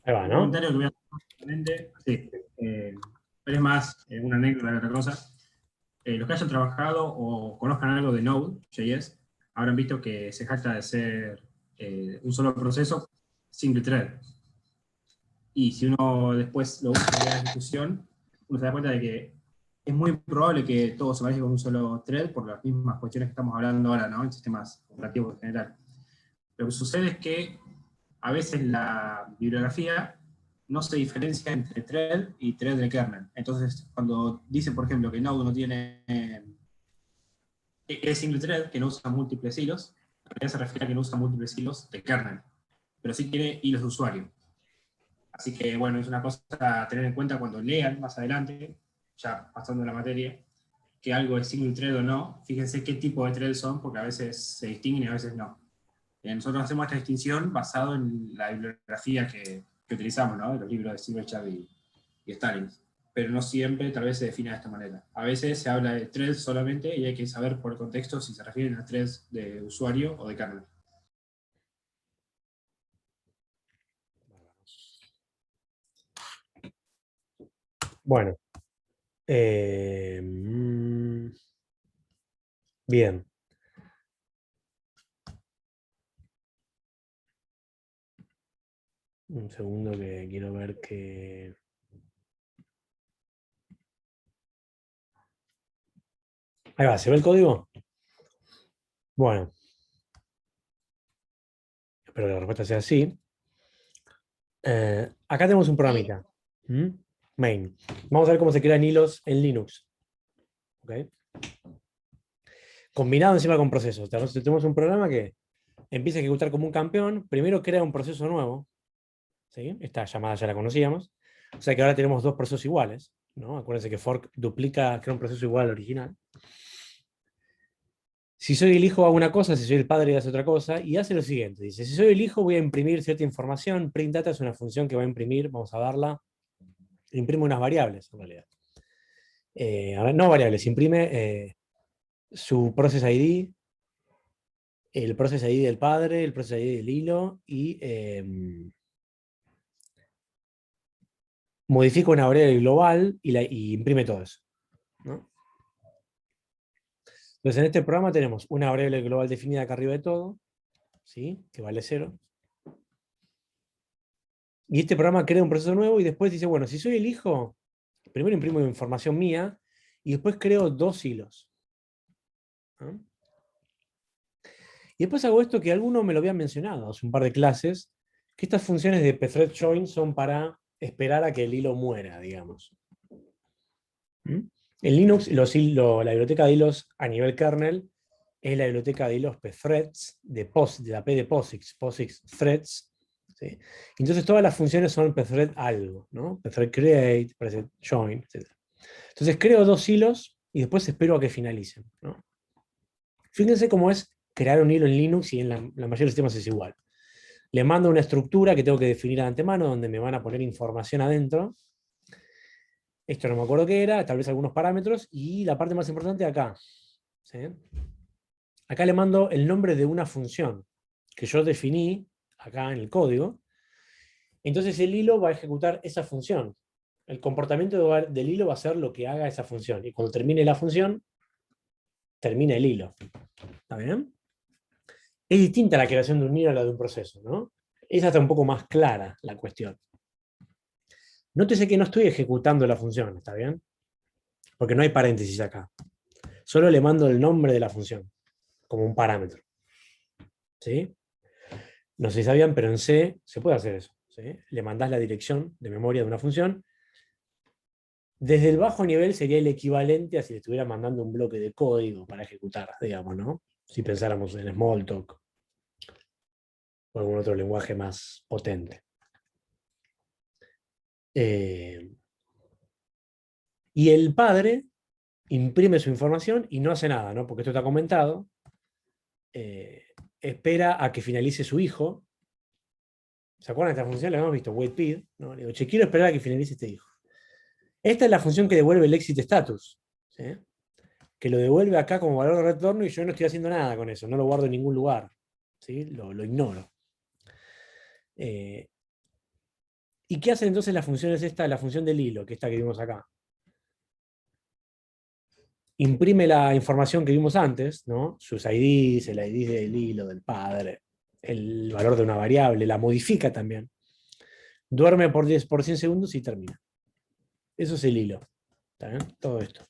Ahí va, Un ¿no? comentario que voy a hacer rápidamente, sí, pero es más una anécdota que otra cosa. Los que hayan trabajado o conozcan algo de Node.js habrán visto que se jacta de ser un solo proceso single thread. Y si uno después lo usa en la ejecución, uno se da cuenta de que es muy probable que todo se maneje con un solo thread por las mismas cuestiones que estamos hablando ahora, ¿no? En sistemas operativos en general. Lo que sucede es que a veces la bibliografía no se diferencia entre thread y thread de kernel. Entonces, cuando dice, por ejemplo, que Node no tiene es single thread, que no usa múltiples hilos, en realidad se refiere a que no usa múltiples hilos de kernel, pero sí tiene hilos de usuario. Así que, bueno, es una cosa a tener en cuenta cuando lean más adelante, ya pasando la materia, que algo es single thread o no. Fíjense qué tipo de thread son, porque a veces se distinguen y a veces no. Nosotros hacemos esta distinción basado en la bibliografía que utilizamos, ¿no? De los libros de Silverchair y Stalin. Pero no siempre tal vez se define de esta manera. A veces se habla de threads solamente y hay que saber por el contexto si se refieren a threads de usuario o de kernel. Bueno. Bien. Un segundo que quiero ver que... Ahí va, ¿se ve el código? Bueno. Espero que la respuesta sea sí. Acá tenemos un programita. Main. Vamos a ver cómo se crean hilos en Linux. ¿Okay? Combinado encima con procesos. Entonces tenemos un programa que empieza a ejecutar como un campeón. Primero crea un proceso nuevo. ¿Sí? Esta llamada ya la conocíamos. O sea que ahora tenemos 2 procesos iguales, ¿no? Acuérdense que fork crea un proceso igual al original. Si soy el hijo hago una cosa, si soy el padre hace otra cosa, y hace lo siguiente. Dice, si soy el hijo voy a imprimir cierta información. Print data es una función que va a imprimir, vamos a darla. Imprime unas variables, en realidad. No variables, imprime su process ID, el process ID del padre, el process ID del hilo, y modifica una variable global y imprime todo eso, ¿no? Entonces en este programa tenemos una variable global definida acá arriba de todo, ¿sí? Que vale 0. Y este programa crea un proceso nuevo y después dice, bueno, si soy el hijo, primero imprimo información mía y después creo 2 hilos. ¿No? Y después hago esto que alguno me lo había mencionado hace un par de clases, que estas funciones de pthread join son para esperar a que el hilo muera, digamos. ¿Mm? En Linux, la biblioteca de hilos a nivel kernel es la biblioteca de hilos pthreads de la P de POSIX, POSIX threads. ¿Sí? Entonces todas las funciones son pthread algo, ¿no? Pthread create, pthread join, etc. Entonces creo 2 hilos y después espero a que finalicen, ¿no? Fíjense cómo es crear un hilo en Linux y en la mayoría de los sistemas es igual. Le mando una estructura que tengo que definir de antemano, donde me van a poner información adentro. Esto no me acuerdo qué era, tal vez algunos parámetros, y la parte más importante acá. ¿Sí? Acá le mando el nombre de una función que yo definí acá en el código. Entonces el hilo va a ejecutar esa función. El comportamiento del hilo va a ser lo que haga esa función. Y cuando termine la función, termina el hilo. ¿Está bien? Es distinta la creación de un hilo a la de un proceso, ¿no? Esa está un poco más clara la cuestión. Nótese que no estoy ejecutando la función, ¿está bien? Porque no hay paréntesis acá. Solo le mando el nombre de la función, como un parámetro. ¿Sí? No sé si sabían, pero en C se puede hacer eso. ¿Sí? Le mandás la dirección de memoria de una función. Desde el bajo nivel sería el equivalente a si le estuviera mandando un bloque de código para ejecutar, digamos, ¿no? Si pensáramos en Smalltalk o algún otro lenguaje más potente. Y el padre imprime su información y no hace nada, ¿no? Porque esto está comentado. Espera a que finalice su hijo. ¿Se acuerdan de esta función? La habíamos visto, waitPid, ¿no? Le digo, che, quiero esperar a que finalice este hijo. Esta es la función que devuelve el exit status, ¿sí? Que lo devuelve acá como valor de retorno y yo no estoy haciendo nada con eso, no lo guardo en ningún lugar, ¿sí? Lo ignoro. ¿Y qué hacen entonces las funciones esta, la función del hilo, que esta que vimos acá? Imprime la información que vimos antes, ¿no? Sus IDs, el ID del hilo, del padre, el valor de una variable, la modifica también. Duerme por 100 segundos y termina. Eso es el hilo. ¿Está bien? Todo esto.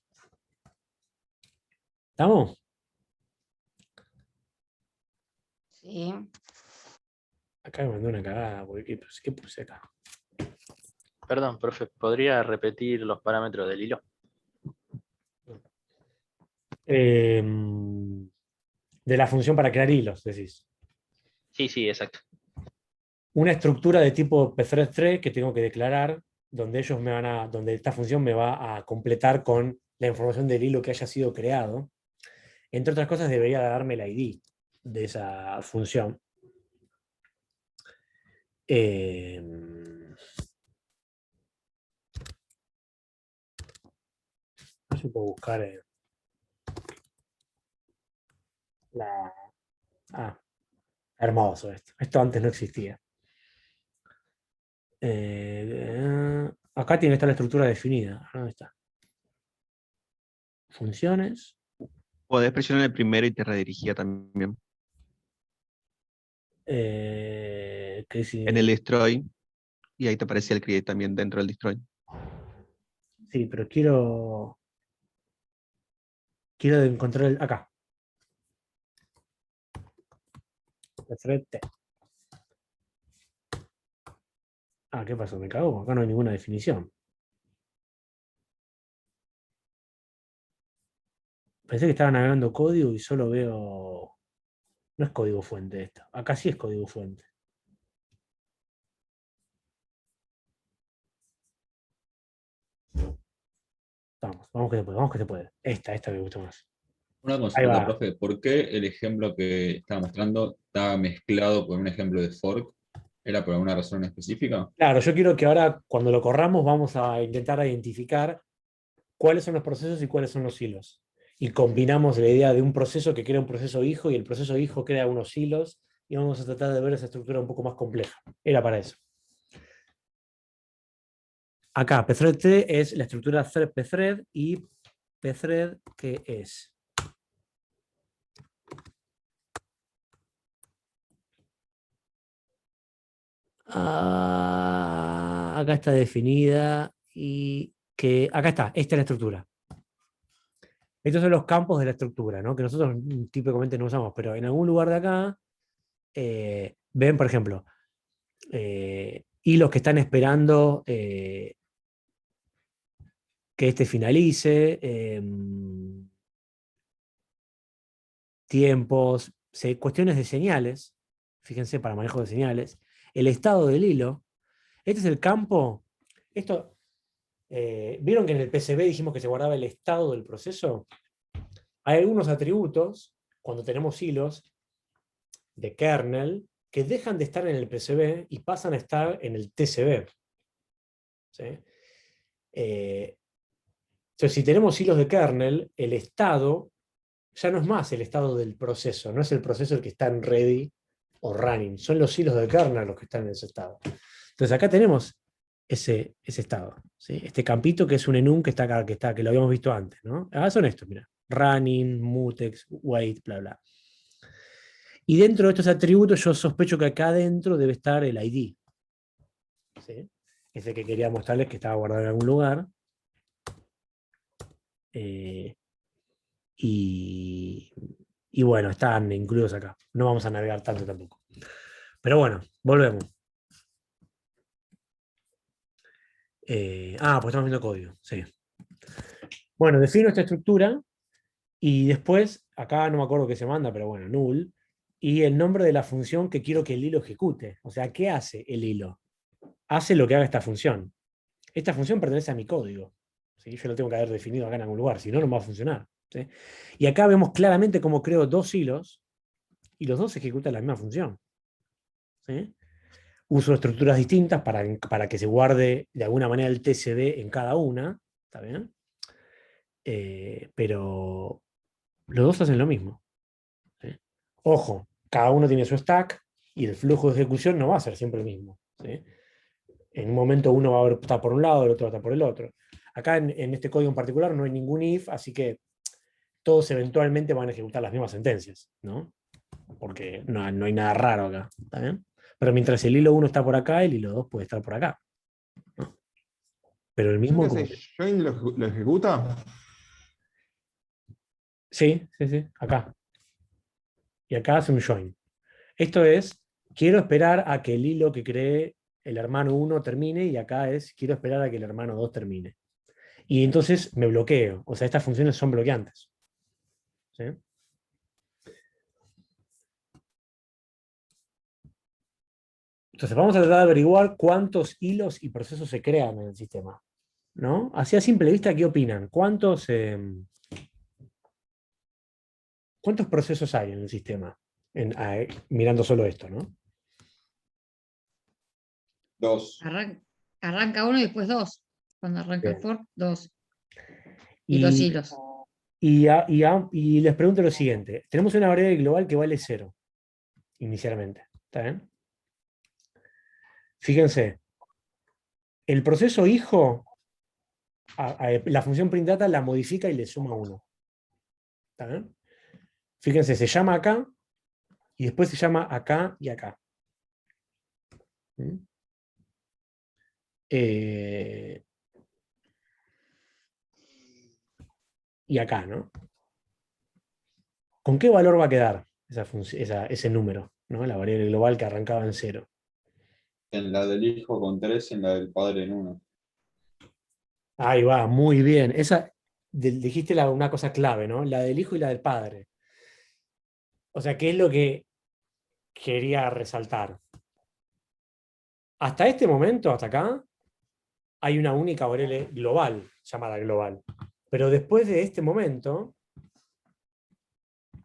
¿Estamos? Sí. Acá me mandé una cagada, porque ¿qué puse acá? Perdón, profe, ¿podría repetir los parámetros del hilo? De la función para crear hilos, decís. Sí, sí, exacto. Una estructura de tipo pthread que tengo que declarar, donde donde esta función me va a completar con la información del hilo que haya sido creado. Entre otras cosas, debería darme el ID de esa función. No sé si puedo buscar hermoso esto. Esto antes no existía. Acá tiene que estar la estructura definida. ¿Dónde está? Funciones. Podés presionar el primero y te redirigía también. Que En el destroy, y ahí te aparecía el create también dentro del destroy. Sí, pero quiero encontrar acá. Thread T. Ah, ¿qué pasó? Me cago. Acá no hay ninguna definición. Pensé que estaba navegando código y solo veo... No es código fuente esto. Acá sí es código fuente. Vamos que se puede. Esta me gusta más. Una Ahí consulta, va. profe. ¿Por qué el ejemplo que estaba mostrando estaba mezclado con un ejemplo de fork? ¿Era por alguna razón específica? Claro, yo quiero que ahora, cuando lo corramos, vamos a intentar identificar cuáles son los procesos y cuáles son los hilos. Y combinamos la idea de un proceso que crea un proceso hijo y el proceso hijo crea unos hilos y vamos a tratar de ver esa estructura un poco más compleja. Era para eso. Acá, pthread T es la estructura thread pthread y pthread que es. Acá está definida y que acá está, esta es la estructura. Estos son los campos de la estructura, ¿no? Que nosotros típicamente no usamos, pero en algún lugar de acá ven, por ejemplo, hilos que están esperando que este finalice, tiempos, cuestiones de señales, fíjense, para manejo de señales, el estado del hilo. Este es el campo. Esto, ¿vieron que en el PCB dijimos que se guardaba el estado del proceso? Hay algunos atributos, cuando tenemos hilos de kernel, que dejan de estar en el PCB y pasan a estar en el TCB. ¿Sí? Entonces, si tenemos hilos de kernel, el estado ya no es más el estado del proceso, no es el proceso el que está en ready o running, son los hilos de kernel los que están en ese estado. Entonces acá tenemos ese estado, ¿sí? Este campito que es un enum que está acá, que lo habíamos visto antes, ¿no? Ah, son estos, mira, running, mutex, wait, bla, bla. Y dentro de estos atributos yo sospecho que acá adentro debe estar el ID. ¿Sí? Ese que quería mostrarles que estaba guardado en algún lugar. Y bueno, están incluidos acá. No vamos a navegar tanto tampoco. Pero bueno, volvemos. Pues estamos viendo código. Sí. Bueno, defino esta estructura y después, acá no me acuerdo qué se manda, pero bueno, null, y el nombre de la función que quiero que el hilo ejecute. O sea, ¿qué hace el hilo? Hace lo que haga esta función. Esta función pertenece a mi código. ¿Sí? Yo lo tengo que haber definido acá en algún lugar, si no, no va a funcionar. ¿Sí? Y acá vemos claramente cómo creo dos hilos y los dos ejecutan la misma función. ¿Sí? Uso estructuras distintas para que se guarde de alguna manera el TCD en cada una. ¿Está bien? Pero los dos hacen lo mismo. ¿Sí? Ojo, cada uno tiene su stack y el flujo de ejecución no va a ser siempre el mismo. ¿Sí? En un momento uno va a estar por un lado, el otro va a estar por el otro. Acá en este código en particular no hay ningún if, así que todos eventualmente van a ejecutar las mismas sentencias, ¿no? Porque no hay nada raro acá. ¿Está bien? Pero mientras el hilo 1 está por acá, el hilo 2 puede estar por acá. ¿No? Pero el mismo... ¿Ese join lo ejecuta? Sí, acá. Y acá hace un join. Esto es, quiero esperar a que el hilo que cree el hermano 1 termine, y acá es, quiero esperar a que el hermano 2 termine. Y entonces me bloqueo. O sea, estas funciones son bloqueantes. ¿Sí? Entonces vamos a tratar de averiguar cuántos hilos y procesos se crean en el sistema, ¿no? Así a simple vista, ¿qué opinan? ¿Cuántos procesos hay en el sistema? Mirando solo esto, ¿no? 2. Arranca uno y después dos. Cuando arranca el Bien. fork, dos. Y dos hilos. Y les pregunto lo siguiente. Tenemos una variable global que vale 0, inicialmente. ¿Está bien? Fíjense. El proceso hijo, la función printData la modifica y le suma 1. ¿Está bien? Fíjense, se llama acá, y después se llama acá y acá. ¿Mm? Y acá, ¿no? ¿Con qué valor va a quedar ese número, ¿no? La variable global que arrancaba en 0. En la del hijo con 3 y en la del padre en 1. Ahí va, muy bien. Dijiste una cosa clave, ¿no? La del hijo y la del padre. O sea, ¿qué es lo que quería resaltar? Hasta este momento, hasta acá, hay una única variable global, llamada global. Pero después de este momento,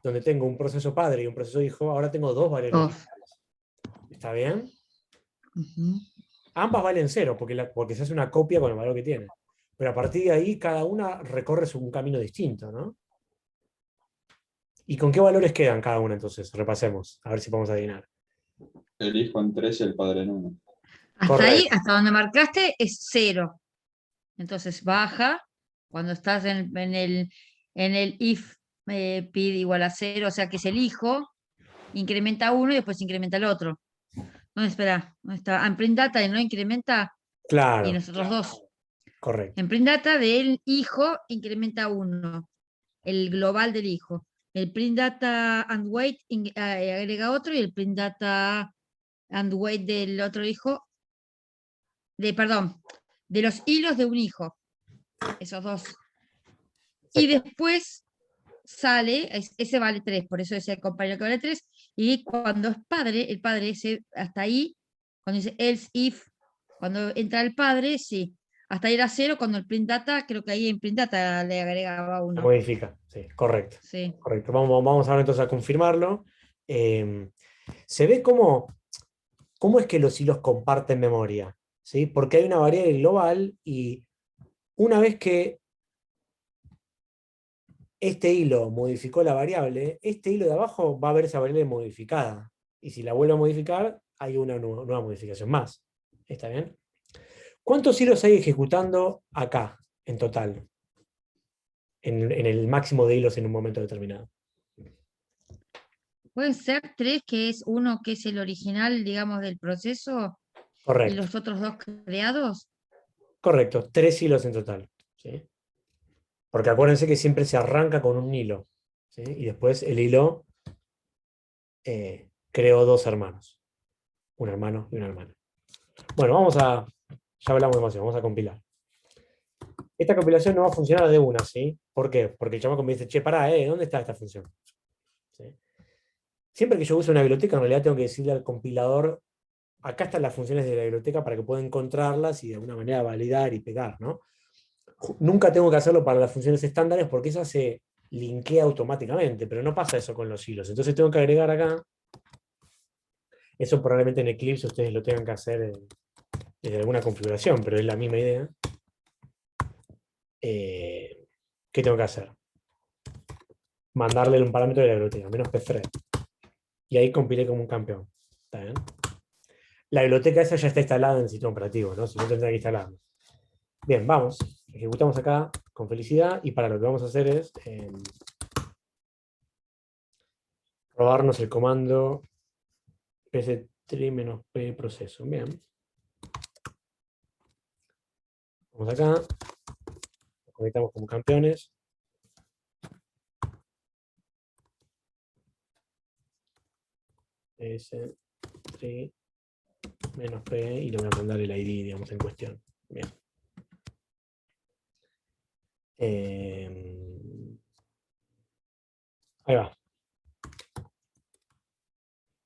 donde tengo un proceso padre y un proceso hijo, ahora tengo dos variables globales. ¿Está bien? Ambas valen 0, porque se hace una copia con el valor que tiene. Pero a partir de ahí, cada una recorre un camino distinto, ¿no? ¿Y con qué valores quedan cada una entonces? Repasemos, a ver si podemos adivinar. El hijo en 3 y el padre en 1. Hasta ahí, hasta donde marcaste, es 0. Entonces baja cuando estás en el if pid igual a 0, o sea que es el hijo, incrementa 1 y después incrementa el otro. No, espera, ¿dónde está? En printData no incrementa. Claro. Y nosotros 2. Correcto. En printData del hijo incrementa 1, el global del hijo. El printData and wait agrega otro, y el printData and wait del otro hijo perdón, de los hilos de un hijo. Esos dos. Y después sale, ese vale 3, por eso es el compañero que vale 3. Y cuando es padre, el padre ese, hasta ahí, cuando dice else if, cuando entra el padre, sí. Hasta ahí era 0, cuando el print data, creo que ahí en print data le agregaba Se 1. modifica, sí, correcto. Sí. Correcto. Vamos ahora entonces a confirmarlo. Se ve cómo es que los hilos comparten memoria, ¿sí? Porque hay una variable global y una vez que este hilo modificó la variable, este hilo de abajo va a ver esa variable modificada. Y si la vuelve a modificar, hay una nueva modificación más. ¿Está bien? ¿Cuántos hilos hay ejecutando acá, en total? En el máximo de hilos en un momento determinado. Pueden ser 3, que es uno que es el original, digamos, del proceso, y Correcto. los otros 2 creados. Correcto, 3 hilos en total. ¿Sí? Porque acuérdense que siempre se arranca con un hilo. ¿Sí? Y después el hilo creó 2 hermanos. Un hermano y una hermana. Bueno, ya hablamos demasiado, vamos a compilar. Esta compilación no va a funcionar de una, ¿sí? ¿Por qué? Porque el chamaco me dice, che, pará, ¿dónde está esta función? ¿Sí? Siempre que yo use una biblioteca, en realidad tengo que decirle al compilador, acá están las funciones de la biblioteca para que pueda encontrarlas y de alguna manera validar y pegar, ¿no? Nunca tengo que hacerlo para las funciones estándares porque esa se linkea automáticamente, pero no pasa eso con los hilos. Entonces tengo que agregar acá, eso probablemente en Eclipse ustedes lo tengan que hacer desde alguna configuración, pero es la misma idea. ¿Qué tengo que hacer? Mandarle un parámetro de la biblioteca, menos pthread. Y ahí compilé como un campeón. ¿Está bien? La biblioteca esa ya está instalada en el sistema operativo, ¿no? Si no tendrá que instalarla. Bien, vamos. Ejecutamos acá con felicidad y para lo que vamos a hacer es robarnos el comando pc3-p proceso. Bien. Vamos acá. Nos conectamos como campeones. S3-p y le voy a mandar el ID, digamos, en cuestión. Bien. Ahí va.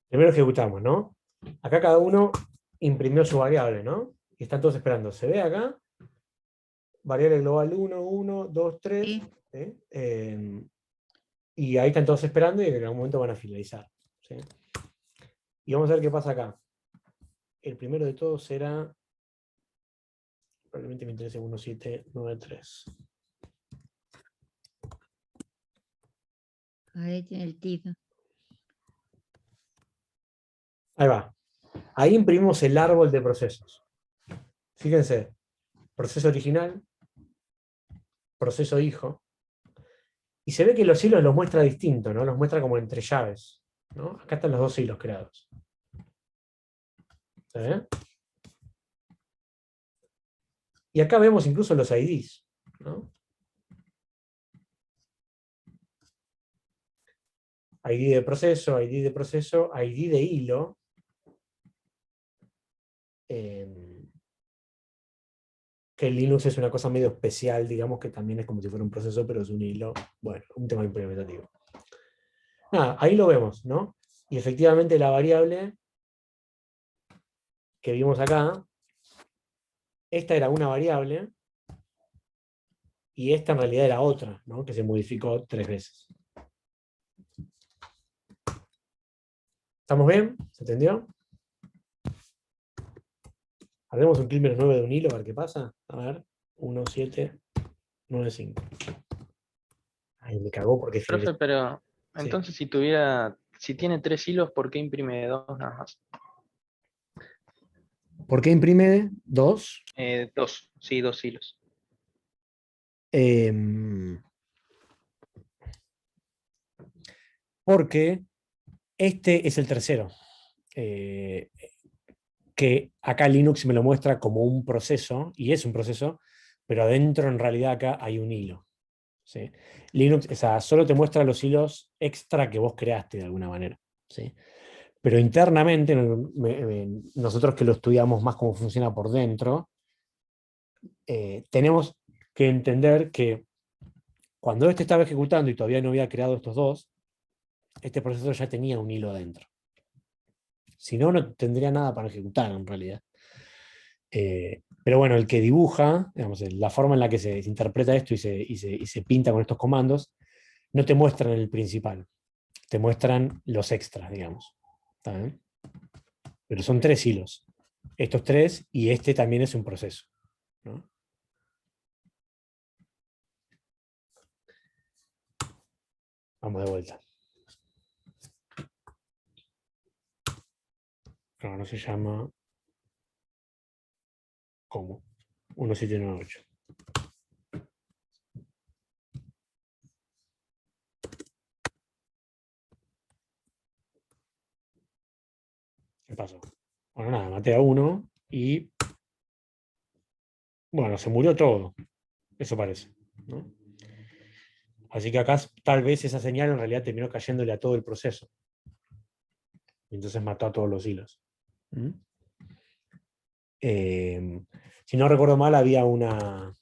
Primero ejecutamos, ¿no? Acá cada uno imprimió su variable, ¿no? Y están todos esperando. ¿Se ve acá? Variable global 1, 1, 2, 3. Sí. ¿Sí? Y ahí están todos esperando y en algún momento van a finalizar. ¿Sí? Y vamos a ver qué pasa acá. El primero de todos será, probablemente me interese 1793. Ahí tiene el TID. Ahí va. Ahí imprimimos el árbol de procesos. Fíjense, proceso original, proceso hijo, y se ve que los hilos los muestra distinto, ¿no? Los muestra como entre llaves, ¿no? Acá están los 2 hilos creados. ¿Se ve? Y acá vemos incluso los IDs, ¿no? ID de proceso, ID de proceso, ID de hilo. Que el Linux es una cosa medio especial, digamos que también es como si fuera un proceso, pero es un hilo, bueno, un tema implementativo. Nada, ahí lo vemos, ¿no? Y efectivamente la variable que vimos acá, esta era una variable, y esta en realidad era otra, ¿no? Que se modificó 3 veces. ¿Estamos bien? ¿Se entendió? Hacemos un clic menos 9 de un hilo, a ver qué pasa. A ver, 1, 7, 9, 5. Ay, me cagó porque... Profe, pero Sí. entonces si tiene 3 hilos, ¿por qué imprime 2 nada más? ¿Por qué imprime 2? 2, sí, 2 hilos. Porque este es el tercero. Que acá Linux me lo muestra como un proceso, y es un proceso, pero adentro en realidad acá hay un hilo. ¿Sí? Linux solo te muestra los hilos extra que vos creaste de alguna manera. ¿Sí? Pero internamente, nosotros que lo estudiamos más cómo funciona por dentro, tenemos que entender que cuando este estaba ejecutando y todavía no había creado estos dos, este proceso ya tenía un hilo adentro. Si no, no tendría nada para ejecutar en realidad. Pero bueno, el que dibuja, digamos, la forma en la que se interpreta esto y se pinta con estos comandos, no te muestran el principal, te muestran los extras, digamos. ¿Está bien? Pero son 3 hilos. Estos 3 y este también es un proceso, ¿no? Vamos de vuelta. No se llama... ¿Cómo? 1798. ¿Qué pasó? Bueno, nada, maté a uno y... Bueno, se murió todo. Eso parece, ¿no? Así que acá tal vez esa señal en realidad terminó cayéndole a todo el proceso. Y entonces mató a todos los hilos. ¿Mm? Si no recuerdo mal, había una...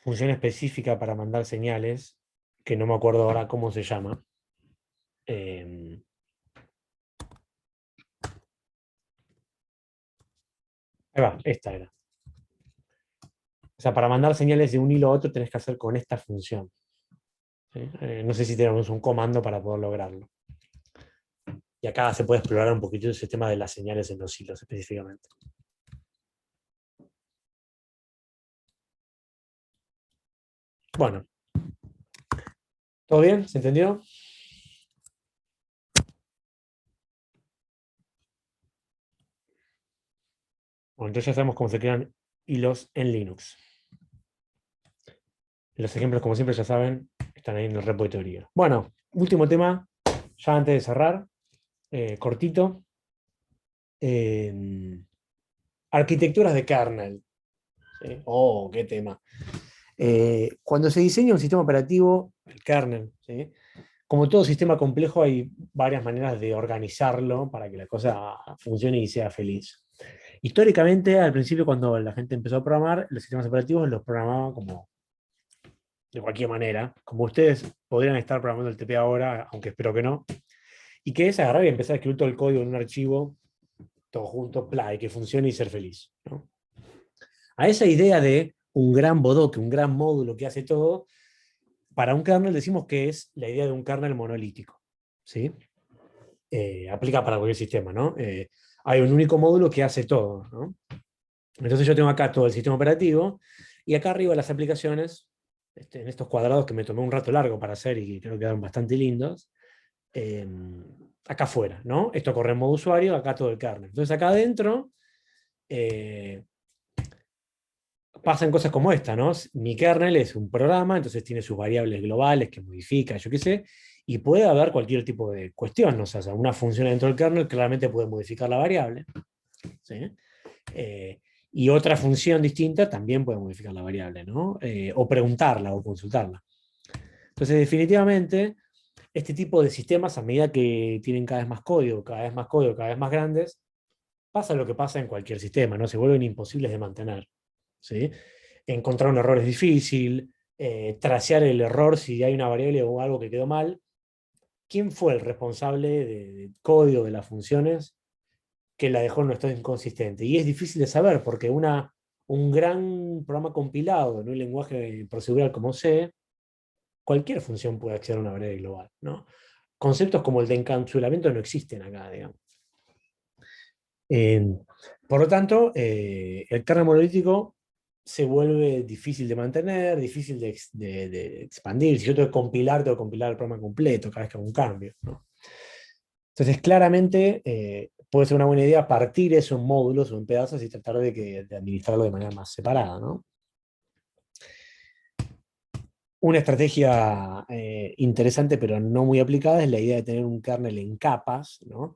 función específica para mandar señales, que no me acuerdo ahora cómo se llama. Ahí va, esta era. O sea, para mandar señales de un hilo a otro tenés que hacer con esta función. ¿Sí? No sé si tenemos un comando para poder lograrlo. Y acá se puede explorar un poquito el sistema de las señales en los hilos específicamente. Bueno. ¿Todo bien? ¿Se entendió? Bueno, entonces ya sabemos cómo se crean hilos en Linux. Los ejemplos, como siempre, ya saben, están ahí en el repo de teoría. Bueno, último tema, ya antes de cerrar, cortito. Arquitecturas de kernel. ¿Sí? Oh, qué tema. Cuando se diseña un sistema operativo, el kernel, ¿sí? Como todo sistema complejo, hay varias maneras de organizarlo para que la cosa funcione y sea feliz. Históricamente, al principio, cuando la gente empezó a programar, los sistemas operativos los programaban como de cualquier manera, como ustedes podrían estar programando el TP ahora, aunque espero que no, y que es agarrar y empezar a escribir todo el código en un archivo, todo junto, y que funcione y ser feliz, ¿no? A esa idea de un gran bodoque, un gran módulo que hace todo, para un kernel decimos que es la idea de un kernel monolítico, ¿sí? Aplica para cualquier sistema, ¿no? Hay un único módulo que hace todo, ¿no? Entonces yo tengo acá todo el sistema operativo, y acá arriba las aplicaciones, en estos cuadrados que me tomé un rato largo para hacer y creo que quedaron bastante lindos, acá afuera, ¿no? Esto corre en modo usuario, acá todo el kernel. Entonces acá adentro pasan cosas como esta, ¿no? Mi kernel es un programa, entonces tiene sus variables globales que modifica, yo qué sé, y puede haber cualquier tipo de cuestión, ¿no? O sea, una función dentro del kernel claramente puede modificar la variable, ¿sí? Y otra función distinta también puede modificar la variable, ¿no? O preguntarla o consultarla. Entonces, definitivamente, este tipo de sistemas, a medida que tienen cada vez más código, cada vez más código, cada vez más grandes, pasa lo que pasa en cualquier sistema, ¿no? Se vuelven imposibles de mantener, ¿sí? Encontrar un error es difícil, tracear el error si hay una variable o algo que quedó mal. ¿Quién fue el responsable del código de las funciones que la dejó en un estado inconsistente? Y es difícil de saber porque un gran programa compilado en un lenguaje procedural como C, cualquier función puede acceder a una variable global, ¿no? Conceptos como el de encapsulamiento no existen acá, digamos. Por lo tanto, el kernel monolítico se vuelve difícil de mantener, difícil de expandir. Si yo tengo que compilar el programa completo cada vez que hago un cambio, ¿no? Entonces, claramente, puede ser una buena idea partir eso en módulos o en pedazos y tratar de administrarlo de manera más separada, ¿no? Una estrategia interesante, pero no muy aplicada, es la idea de tener un kernel en capas, ¿no?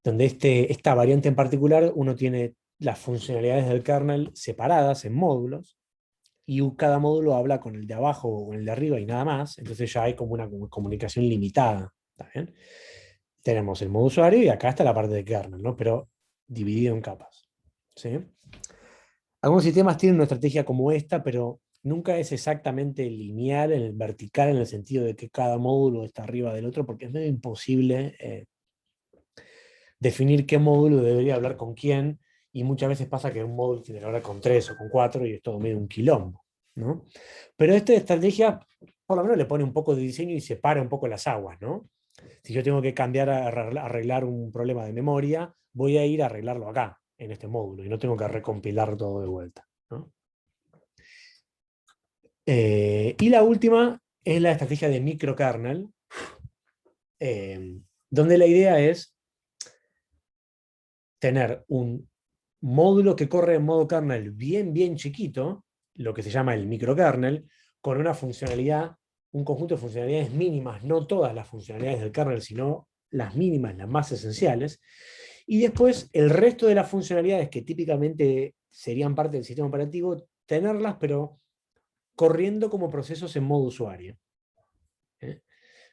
Donde esta variante en particular, uno tiene las funcionalidades del kernel separadas en módulos, y cada módulo habla con el de abajo o con el de arriba y nada más, entonces ya hay como una comunicación limitada. ¿Está bien? Tenemos el modo usuario y acá está la parte de kernel, ¿no? Pero dividido en capas. ¿Sí? Algunos sistemas tienen una estrategia como esta, pero nunca es exactamente lineal, en el vertical, en el sentido de que cada módulo está arriba del otro, porque es medio imposible definir qué módulo debería hablar con quién, y muchas veces pasa que un módulo tiene que hablar con 3 o con 4 y es todo medio un quilombo, ¿no? Pero esta estrategia por lo menos le pone un poco de diseño y separa un poco las aguas, ¿no? Si yo tengo que cambiar a arreglar un problema de memoria, voy a ir a arreglarlo acá, en este módulo, y no tengo que recompilar todo de vuelta, ¿no? Y la última es la estrategia de microkernel, donde la idea es tener un módulo que corre en modo kernel bien chiquito, lo que se llama el microkernel, con una funcionalidad, un conjunto de funcionalidades mínimas, no todas las funcionalidades del kernel, sino las mínimas, las más esenciales, y después el resto de las funcionalidades que típicamente serían parte del sistema operativo, tenerlas, pero corriendo como procesos en modo usuario.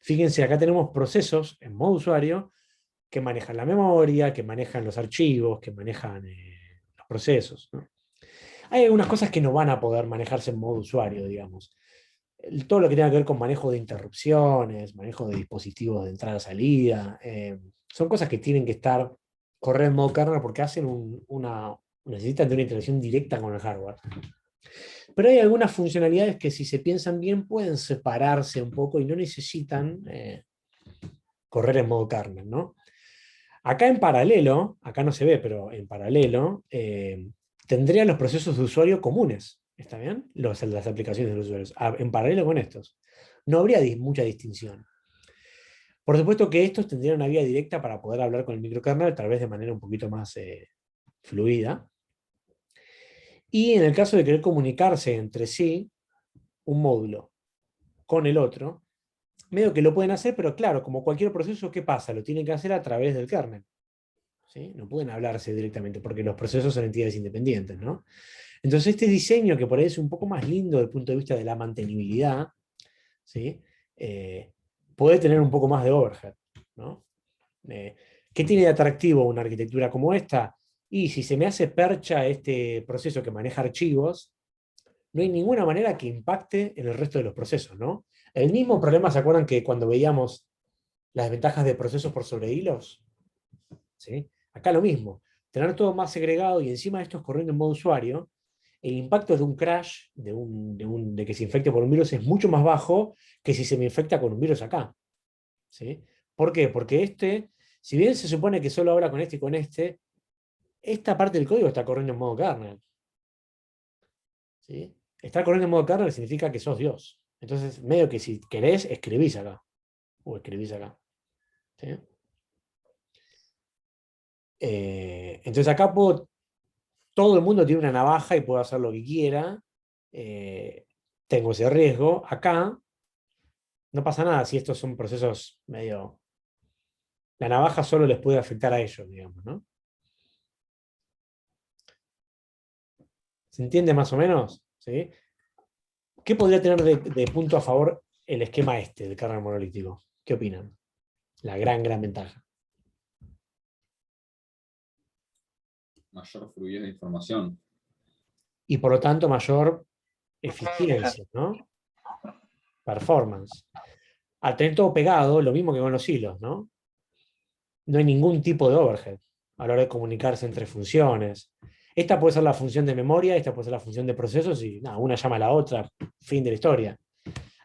Fíjense, acá tenemos procesos en modo usuario que manejan la memoria, que manejan los archivos, que manejan los procesos, ¿no? Hay algunas cosas que no van a poder manejarse en modo usuario, digamos. Todo lo que tenga que ver con manejo de interrupciones, manejo de dispositivos de entrada-salida, son cosas que tienen que correr en modo kernel porque hacen necesitan de una interacción directa con el hardware. Pero hay algunas funcionalidades que, si se piensan bien, pueden separarse un poco y no necesitan correr en modo kernel, ¿no? Acá en paralelo, acá no se ve, pero en paralelo, tendrían los procesos de usuario comunes, ¿está bien? Las aplicaciones de los usuarios, en paralelo con estos. No habría mucha distinción. Por supuesto que estos tendrían una vía directa para poder hablar con el microkernel, tal vez de manera un poquito más fluida. Y en el caso de querer comunicarse entre sí, un módulo con el otro, medio que lo pueden hacer, pero claro, como cualquier proceso, ¿qué pasa? Lo tienen que hacer a través del kernel. ¿Sí? No pueden hablarse directamente porque los procesos son entidades independientes, ¿no? Entonces este diseño, que por ahí es un poco más lindo desde el punto de vista de la mantenibilidad, ¿sí? Puede tener un poco más de overhead, ¿no? ¿Qué tiene de atractivo una arquitectura como esta? Y si se me hace percha este proceso que maneja archivos, no hay ninguna manera que impacte en el resto de los procesos, ¿no? El mismo problema, ¿se acuerdan que cuando veíamos las ventajas de procesos por sobre hilos? ¿Sí? Acá lo mismo, tener todo más segregado y encima de esto corriendo en modo usuario, el impacto de un crash, de que se infecte por un virus, es mucho más bajo que si se me infecta con un virus acá. ¿Sí? ¿Por qué? Porque si bien se supone que solo habla con este y con esta parte del código está corriendo en modo kernel. ¿Sí? Estar corriendo en modo kernel significa que sos Dios. Entonces, medio que si querés, escribís acá. O escribís acá. ¿Sí? Entonces acá todo el mundo tiene una navaja y puede hacer lo que quiera. Tengo ese riesgo. Acá no pasa nada si estos son procesos medio... La navaja solo les puede afectar a ellos, digamos, ¿no? ¿Se entiende más o menos? ¿Sí? ¿Qué podría tener de punto a favor el esquema del kernel monolítico? ¿Qué opinan? La gran ventaja. Mayor fluidez de información. Y por lo tanto mayor eficiencia, ¿no? Performance. Al tener todo pegado, lo mismo que con los hilos, ¿no? No hay ningún tipo de overhead a la hora de comunicarse entre funciones. Esta puede ser la función de memoria, esta puede ser la función de procesos, y una llama a la otra, fin de la historia.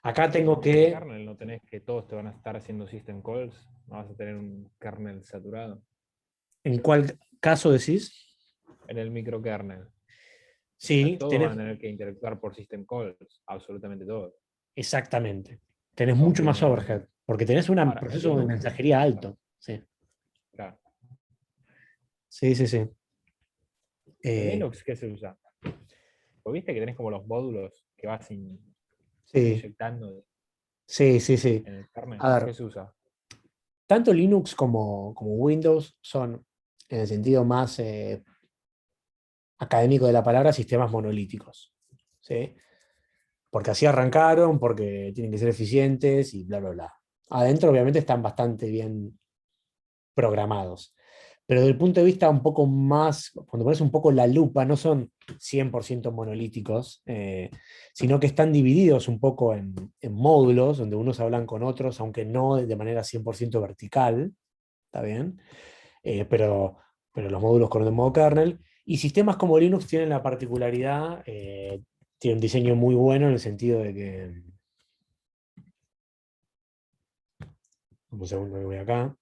Acá tengo En el que... kernel no tenés que todos te van a estar haciendo system calls, no vas a tener un kernel saturado. ¿En cuál caso decís? En el microkernel. Sí, Todos van a tener que interactuar por system calls, absolutamente todos. Exactamente. Tenés mucho más overhead, porque tenés un Ahora, proceso de mensajería alto. Sí. Claro. Sí. ¿En Linux qué se usa? Pues viste que tenés como los módulos que vas Sí. inyectando Sí. en el kernel. A ver, ¿Qué se usa? tanto Linux como Windows son, en el sentido más académico de la palabra, sistemas monolíticos. ¿Sí? Porque así arrancaron, porque tienen que ser eficientes y bla, bla, bla. Adentro, obviamente, están bastante bien programados. Pero desde el punto de vista un poco más, cuando pones un poco la lupa, no son 100% monolíticos, sino que están divididos un poco en módulos, donde unos hablan con otros, aunque no de manera 100% vertical, ¿está bien? Pero los módulos corren en modo kernel. Y sistemas como Linux tienen la particularidad, tienen un diseño muy bueno en el sentido de que... Un segundo, me voy acá.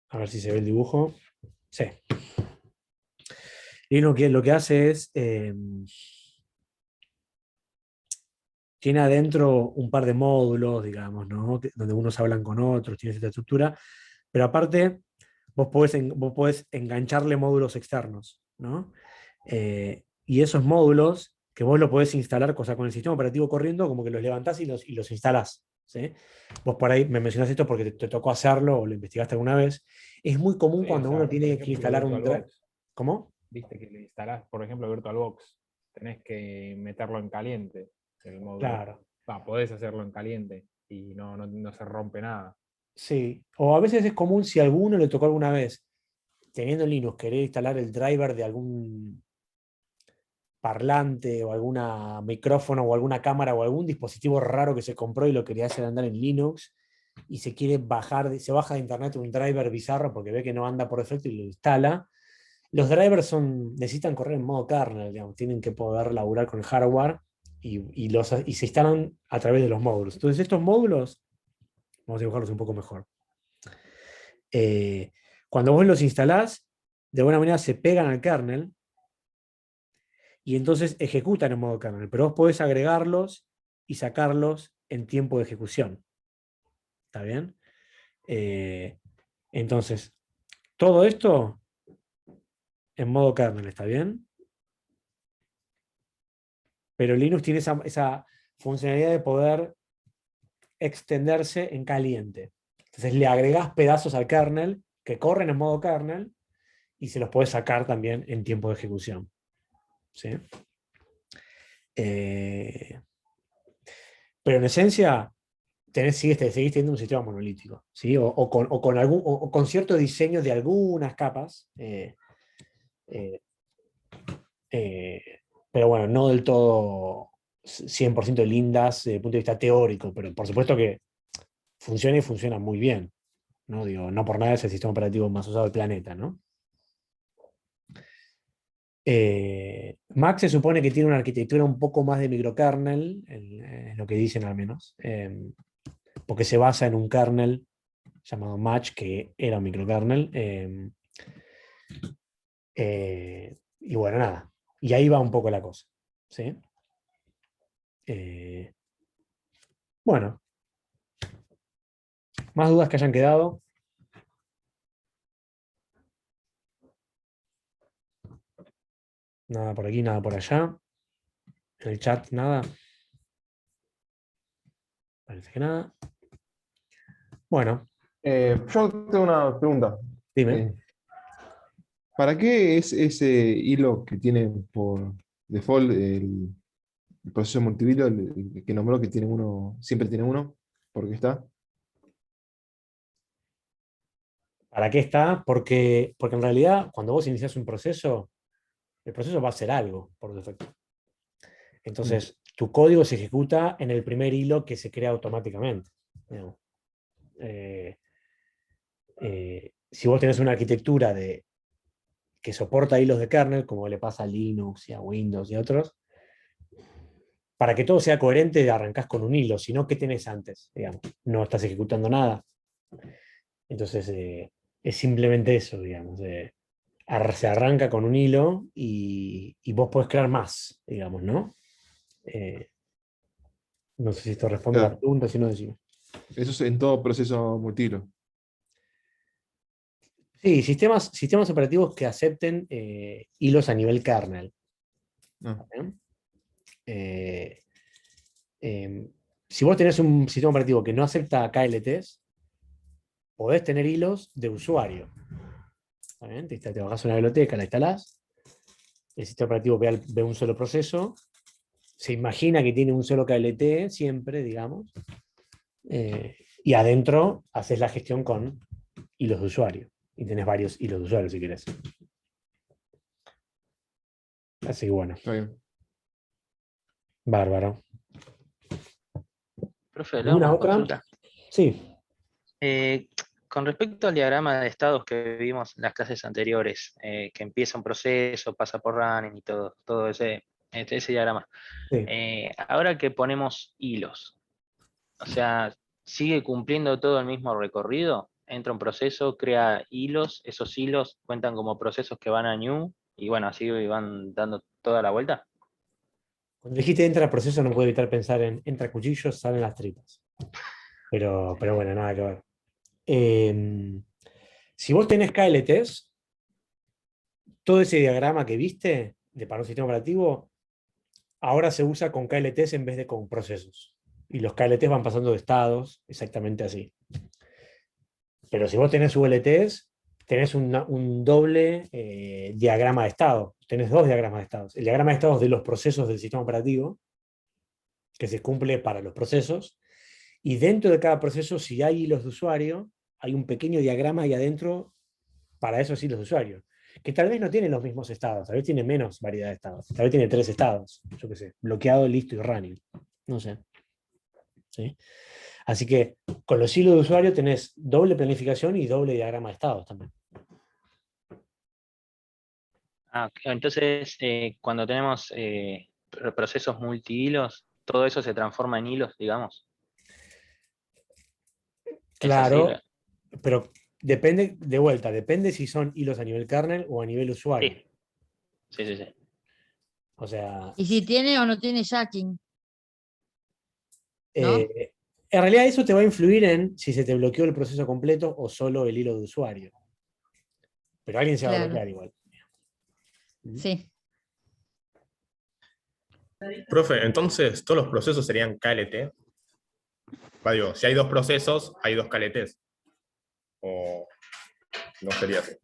A ver si se ve el dibujo. Sí. Y lo que hace es... tiene adentro un par de módulos, digamos, ¿no? Donde unos hablan con otros, tiene esta estructura. Pero aparte, vos podés engancharle módulos externos, ¿no? Y esos módulos, que vos lo podés instalar, cosa con el sistema operativo corriendo, como que los levantás y los instalás. ¿Sí? Vos por ahí me mencionás esto porque te tocó hacerlo o lo investigaste alguna vez. Es muy común Sí, cuando o sea, uno por tiene que ejemplo, instalar un drive. VirtualBox. ¿Cómo? Viste que le instalás, por ejemplo, VirtualBox. Tenés que meterlo en caliente, el módulo. Claro. Podés hacerlo en caliente y no se rompe nada. Sí. O a veces es común si a alguno le tocó alguna vez, teniendo Linux, querer instalar el driver de algún parlante o alguna micrófono o alguna cámara o algún dispositivo raro que se compró y lo quería hacer andar en Linux y se quiere bajar, se baja de internet un driver bizarro porque ve que no anda por defecto y lo instala. Los drivers necesitan correr en modo kernel, digamos, tienen que poder laburar con el hardware y se instalan a través de los módulos. Entonces estos módulos, vamos a dibujarlos un poco mejor. Cuando vos los instalás, de alguna manera se pegan al kernel y entonces ejecutan en modo kernel, pero vos podés agregarlos y sacarlos en tiempo de ejecución. ¿Está bien? Entonces, todo esto en modo kernel, ¿está bien? Pero Linux tiene esa funcionalidad de poder extenderse en caliente. Entonces le agregás pedazos al kernel que corren en modo kernel y se los podés sacar también en tiempo de ejecución. ¿Sí? Pero en esencia, seguís teniendo un sistema monolítico, ¿sí? O con cierto diseño de algunas capas, pero bueno, no del todo 100% lindas desde el punto de vista teórico, pero por supuesto que funciona y funciona muy bien, ¿no? Digo, no por nada es el sistema operativo más usado del planeta, ¿no? Mac se supone que tiene una arquitectura un poco más de microkernel, en lo que dicen al menos, porque se basa en un kernel llamado Match, que era un microkernel. Y bueno, nada. Y ahí va un poco la cosa. ¿Sí? Bueno. ¿Más dudas que hayan quedado? Nada por aquí, nada por allá. En el chat, nada. Parece que nada. Bueno. Yo tengo una pregunta. Dime. ¿Para qué es ese hilo que tiene por default el proceso multihilo, el que nombró que tiene uno, siempre tiene uno? ¿Por qué está? ¿Para qué está? Porque en realidad, cuando vos iniciás un proceso, el proceso va a hacer algo por defecto. Entonces, tu código se ejecuta en el primer hilo que se crea automáticamente. Si vos tenés una arquitectura que soporta hilos de kernel, como le pasa a Linux y a Windows y a otros, para que todo sea coherente arrancás con un hilo, si no, ¿qué tenés antes? Digamos, no estás ejecutando nada. Entonces, es simplemente eso, digamos. Se arranca con un hilo y vos podés crear más, digamos, ¿no? No sé si esto responde a la Claro. pregunta, si no decimos. Eso es en todo proceso multihilo. Sí, sistemas operativos que acepten hilos a nivel kernel. Ah. si vos tenés un sistema operativo que no acepta KLTs, podés tener hilos de usuario. ¿Está bien? Te bajás una biblioteca, la instalás, el sistema operativo ve un solo proceso, se imagina que tiene un solo KLT siempre, digamos, y adentro haces la gestión con hilos de usuario. Y tenés varios hilos de usuario si querés. Así que bueno. Bárbaro. Profe, le hago ¿Alguna una otra? consulta. Sí. Con respecto al diagrama de estados que vimos en las clases anteriores, que empieza un proceso, pasa por running y todo ese diagrama. Sí. Ahora que ponemos hilos, o sea, ¿sigue cumpliendo todo el mismo recorrido? Entra un proceso, crea hilos, esos hilos cuentan como procesos que van a new, y bueno, así van dando toda la vuelta. Cuando dijiste entra proceso, no puedo evitar pensar en entra cuchillos, salen las tripas. Pero bueno, nada que ver. Si vos tenés KLTs, todo ese diagrama que viste para un sistema operativo, ahora se usa con KLTs en vez de con procesos. Y los KLTs van pasando de estados, exactamente así. Pero si vos tenés ULTs, tenés un doble diagrama de estado. Tenés dos diagramas de estados. El diagrama de estados de los procesos del sistema operativo, que se cumple para los procesos, y dentro de cada proceso, si hay hilos de usuario, hay un pequeño diagrama ahí adentro para esos hilos de usuario, que tal vez no tiene los mismos estados, tal vez tiene menos variedad de estados, tal vez tiene 3 estados, yo qué sé, bloqueado, listo y running, no sé. ¿Sí? Así que con los hilos de usuario tenés doble planificación y doble diagrama de estados también. Entonces, cuando tenemos procesos multi-hilos, todo eso se transforma en hilos, digamos. Claro, pero depende, de vuelta, depende si son hilos a nivel kernel o a nivel usuario. Sí. O sea, Y si tiene o no tiene jacking. ¿No? en realidad eso te va a influir en si se te bloqueó el proceso completo o solo el hilo de usuario. Pero alguien se va a Claro. bloquear igual. Sí. Profe, entonces todos los procesos serían KLT. Digo, si hay dos procesos, hay dos KLTs. O no sería así.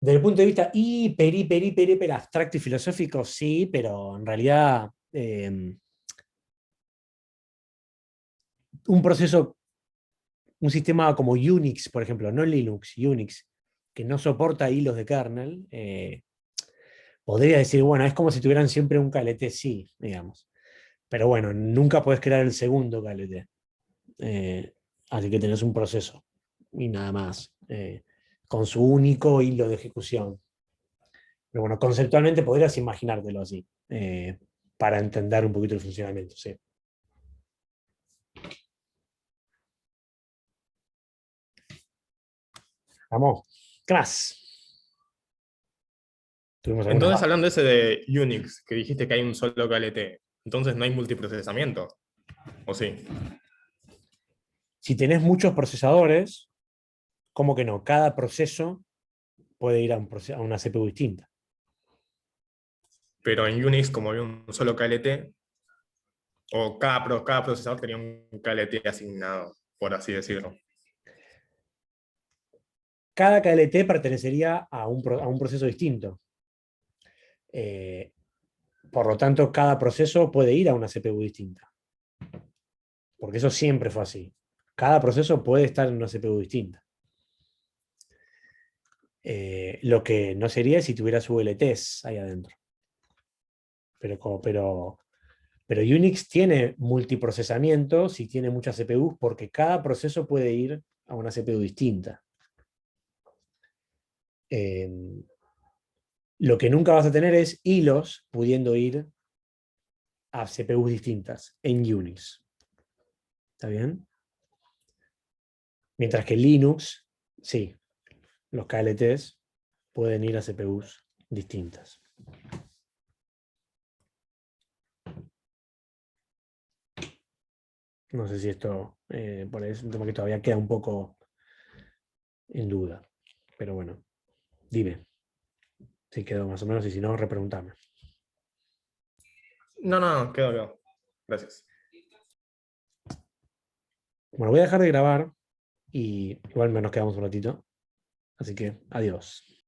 Desde el punto de vista hiper abstracto y filosófico, sí, pero en realidad un proceso, un sistema como Unix, por ejemplo, no Linux, Unix, que no soporta hilos de kernel, podría decir, bueno, es como si tuvieran siempre un KLT, sí, digamos. Pero bueno, nunca puedes crear el segundo KLT. Así que tenés un proceso y nada más, con su único hilo de ejecución. Pero bueno, conceptualmente podrías imaginártelo así, para entender un poquito el funcionamiento, sí. Vamos, ¿qué más? Entonces, hablando ese de Unix, que dijiste que hay un solo KLT, entonces no hay multiprocesamiento, ¿o sí? Si tenés muchos procesadores, ¿cómo que no? Cada proceso puede ir a una CPU distinta. Pero en Unix, como hay un solo KLT, o cada procesador tenía un KLT asignado, por así decirlo. Cada KLT pertenecería a un proceso distinto. Por lo tanto, cada proceso puede ir a una CPU distinta. Porque eso siempre fue así. Cada proceso puede estar en una CPU distinta. Lo que no sería es si tuvieras VLTs ahí adentro. Pero Unix tiene multiprocesamiento si tiene muchas CPUs, porque cada proceso puede ir a una CPU distinta. Lo que nunca vas a tener es hilos pudiendo ir a CPUs distintas en Unix. ¿Está bien? Mientras que Linux, sí, los KLTs pueden ir a CPUs distintas. No sé si esto, por ahí es un tema que todavía queda un poco en duda. Pero bueno, dime. Sí, quedó más o menos, y si no, repreguntame. No, quedó. Gracias. Bueno, voy a dejar de grabar y igual nos quedamos un ratito. Así que adiós.